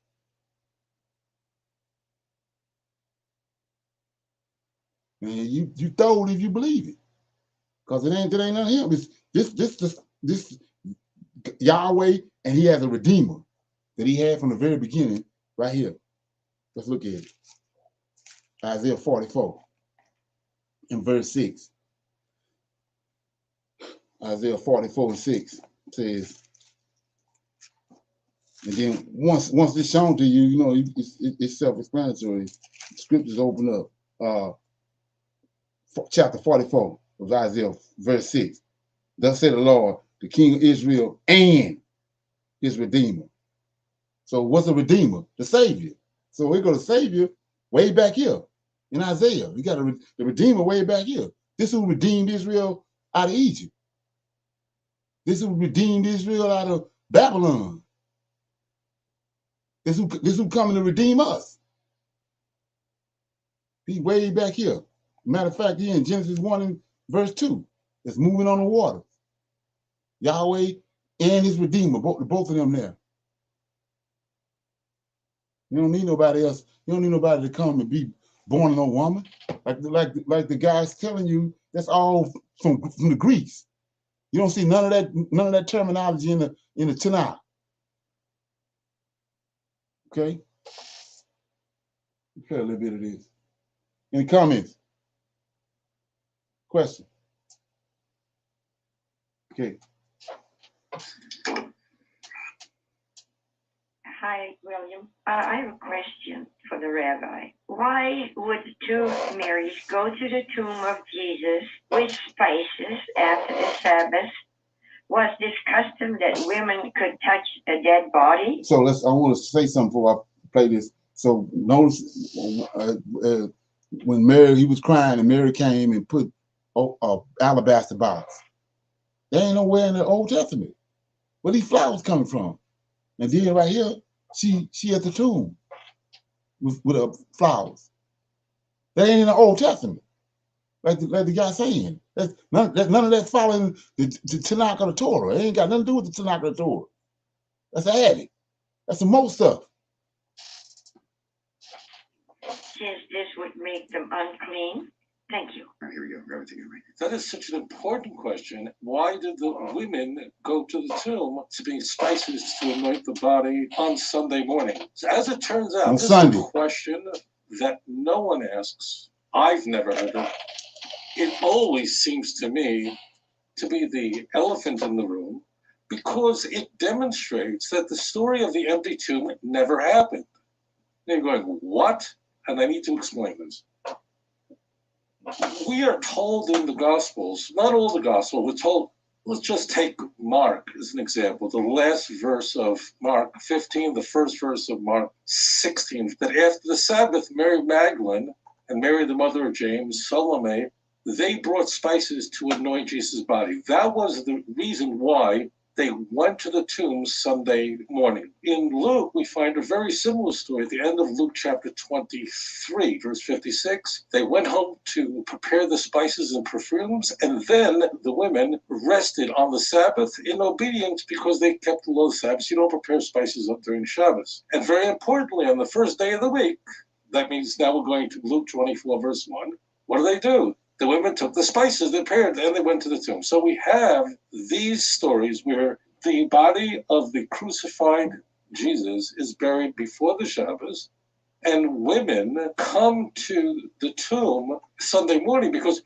And you throw it if you believe it. Because it ain't none of him. It's this Yahweh, and he has a redeemer that he had from the very beginning right here. Let's look at it. Isaiah 44 in verse 6. Isaiah 44 and 6 says, and then once it's shown to you, you know, it's self-explanatory. Scriptures open up. Chapter 44 of Isaiah, verse 6. Thus said the Lord, the King of Israel and his Redeemer. So what's a Redeemer? The Savior. So we go to Savior way back here in Isaiah. We got the Redeemer way back here. This who redeemed Israel out of Egypt. This who redeemed Israel out of Babylon. This who coming to redeem us. He's way back here. Matter of fact, here in Genesis 1 and verse 2, it's moving on the water. Yahweh and his Redeemer, both of them there. You don't need nobody else. You don't need nobody to come and be born of no woman. Like the guy's telling you, that's all from the Greeks. You don't see none of that terminology in the Tanak. Okay? Okay, a little bit of this. Any comments? Question? Okay. Hi, William. I have a question for the rabbi. Why would two Marys go to the tomb of Jesus with spices after the Sabbath? Was this custom that women could touch a dead body? So I want to say something before I play this. So notice when he was crying and Mary came and put a alabaster box. There ain't nowhere in the Old Testament where these flowers coming from. And then right here, she at the tomb with flowers. That ain't in the Old Testament. Like the guy saying. None of that following the Tanak of the Torah. It ain't got nothing to do with the Tanak of the Torah. That's added. That's the most stuff. Since this would make them unclean. Thank you. Here we go. That is such an important question. Why did the women go to the tomb to bring spices to anoint the body on Sunday morning? So as it turns out, this is a question that no one asks. I've never heard it. It always seems to me to be the elephant in the room because it demonstrates that the story of the empty tomb never happened. And you're going, what? And I need to explain this. We are told in the Gospels, not all the Gospel, we're told, let's just take Mark as an example, the last verse of Mark 15, the first verse of Mark 16, that after the Sabbath, Mary Magdalene and Mary, the mother of James, Salome, they brought spices to anoint Jesus' body. That was the reason why they went to the tomb Sunday morning. In Luke, we find a very similar story at the end of Luke chapter 23, verse 56. They went home to prepare the spices and perfumes, and then the women rested on the Sabbath in obedience because they kept the law of the Sabbath. You don't prepare spices up during Shabbos. And very importantly, on the first day of the week, that means now we're going to Luke 24, verse 1. What do? The women took the spices they prepared and they went to the tomb. So we have these stories where the body of the crucified Jesus is buried before the Shabbos, and women come to the tomb Sunday morning because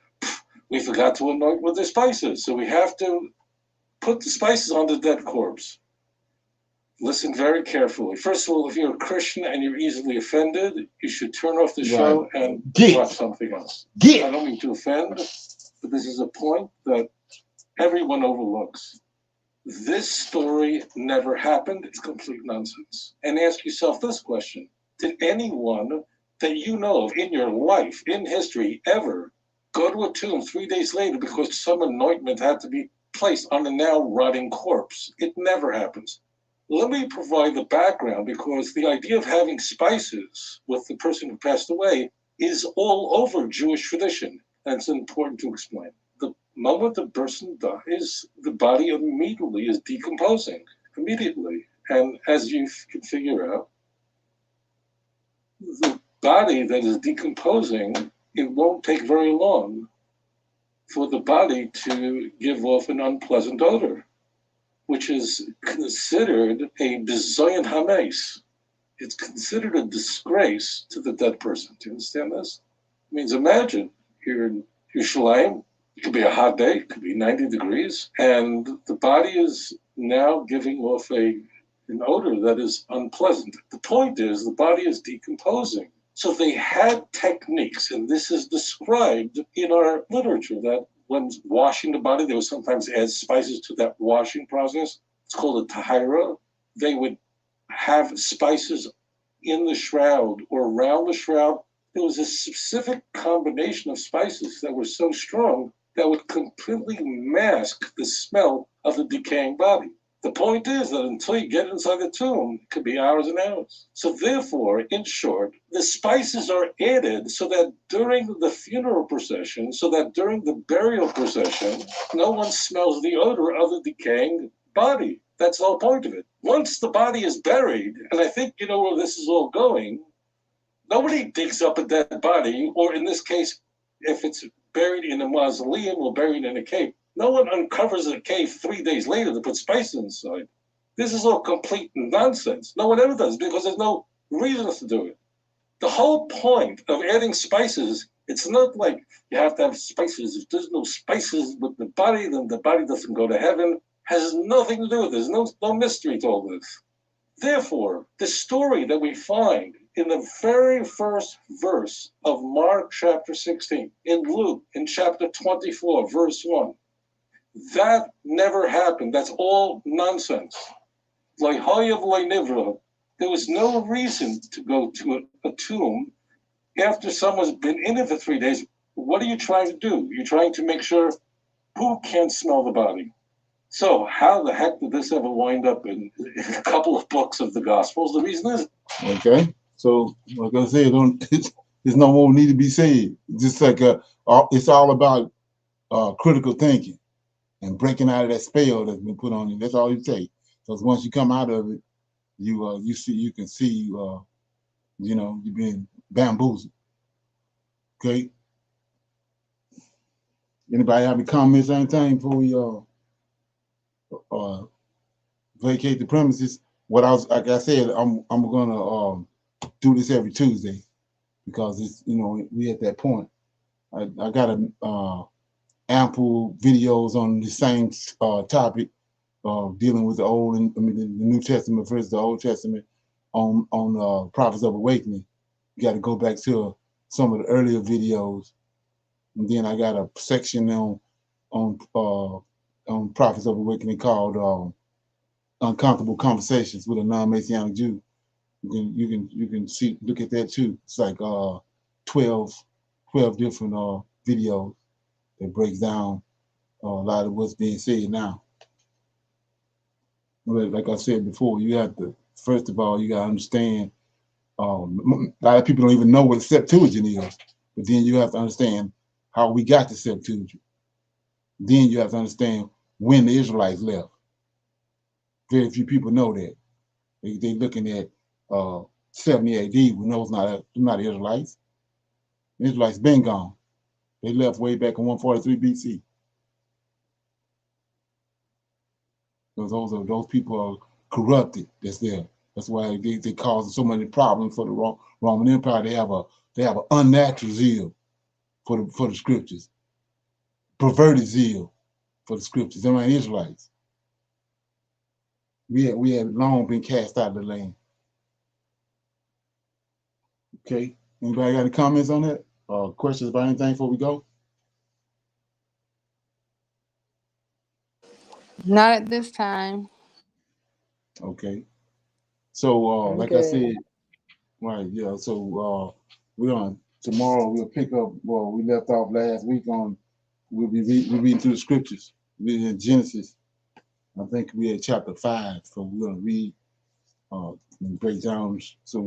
we forgot to anoint with the spices. So we have to put the spices on the dead corpse. Listen very carefully. First of all, if you're a Christian and you're easily offended, you should turn off the show and watch something else. I don't mean to offend, but this is a point that everyone overlooks. This story never happened. It's complete nonsense. And ask yourself this question. Did anyone that you know of in your life, in history, ever go to a tomb 3 days later because some anointment had to be placed on a now rotting corpse? It never happens. Let me provide the background, because the idea of having spices with the person who passed away is all over Jewish tradition, and it's important to explain. The moment the person dies, the body immediately is decomposing, immediately. And as you can figure out, the body that is decomposing, it won't take very long for the body to give off an unpleasant odor, which is considered a bizoyan hames. It's considered a disgrace to the dead person. Do you understand this? It means, imagine you're in Yerushalayim. It could be a hot day. It could be 90 degrees. And the body is now giving off an odor that is unpleasant. The point is, the body is decomposing. So they had techniques, and this is described in our literature, that when washing the body, they would sometimes add spices to that washing process. It's called a tahira. They would have spices in the shroud or around the shroud. There was a specific combination of spices that were so strong that would completely mask the smell of the decaying body. The point is that until you get inside the tomb, it could be hours and hours. So therefore, in short, the spices are added so that during the funeral procession, so that during the burial procession, no one smells the odor of the decaying body. That's the whole point of it. Once the body is buried, and I think you know where this is all going, nobody digs up a dead body, or in this case, if it's buried in a mausoleum or buried in a cave, no one uncovers a cave 3 days later to put spices inside. This is all complete nonsense. No one ever does, because there's no reason to do it. The whole point of adding spices, it's not like you have to have spices. If there's no spices with the body, then the body doesn't go to heaven. Has nothing to do with this. No mystery to all this. Therefore, the story that we find in the very first verse of Mark chapter 16, in Luke in chapter 24, verse 1, that never happened. That's all nonsense. There was no reason to go to a tomb after someone's been in it for 3 days. What are you trying to do? You're trying to make sure who can't smell the body. So how the heck did this ever wind up in a couple of books of the Gospels? The reason is... Okay. So, like I said, there's no more need to be said. Just like it's all about critical thinking and breaking out of that spell that's been put on you. That's all you take. Because once you come out of it, you can see you've been bamboozled. Okay. Anybody have any comments or anything before we vacate the premises? What I was, like I said, I'm gonna do this every Tuesday because it's we at that point. I got ample videos on the same topic, dealing with the New Testament versus the Old Testament on Prophets of Awakening. You got to go back to some of the earlier videos, and then I got a section on Prophets of Awakening called Uncomfortable Conversations with a Non-Messianic Jew. You can see, look at that too. It's like 12 different videos that breaks down a lot of what's being said now. like I said before, you have to, first of all, you got to understand, a lot of people don't even know what the Septuagint is, but then you have to understand how we got the Septuagint. Then you have to understand when the Israelites left. Very few people know that. They looking at 70 AD. We know it's not Israelites. The Israelites been gone. They left way back in 143 BC. Those people are corrupted. That's there. That's why they cause so many problems for the Roman Empire. They have an unnatural zeal for the scriptures, perverted zeal for the scriptures. They ain't Israelites. We have long been cast out of the land. Okay. Anybody got any comments on that? Questions about anything before we go? Not at this time. Okay. So like I said, right, yeah. So we're on tomorrow. We'll pick up where we left off last week. We'll be reading through the scriptures. We're in Genesis. I think we're at chapter 5. So we're gonna read and break down some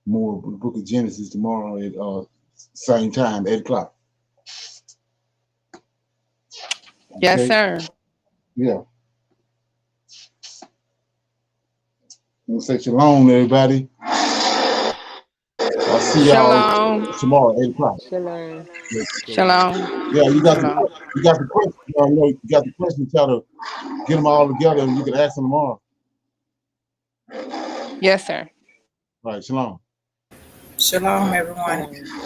more of the book of Genesis tomorrow at same time, 8 o'clock. Yes, Okay? sir. Yeah. I'm gonna say shalom, everybody. I'll see y'all tomorrow, 8 o'clock. Shalom. Shalom. Yeah, you got the question. You got the question. Try to get them all together, and you can ask them tomorrow. Yes, sir. All right, shalom. Shalom, everyone.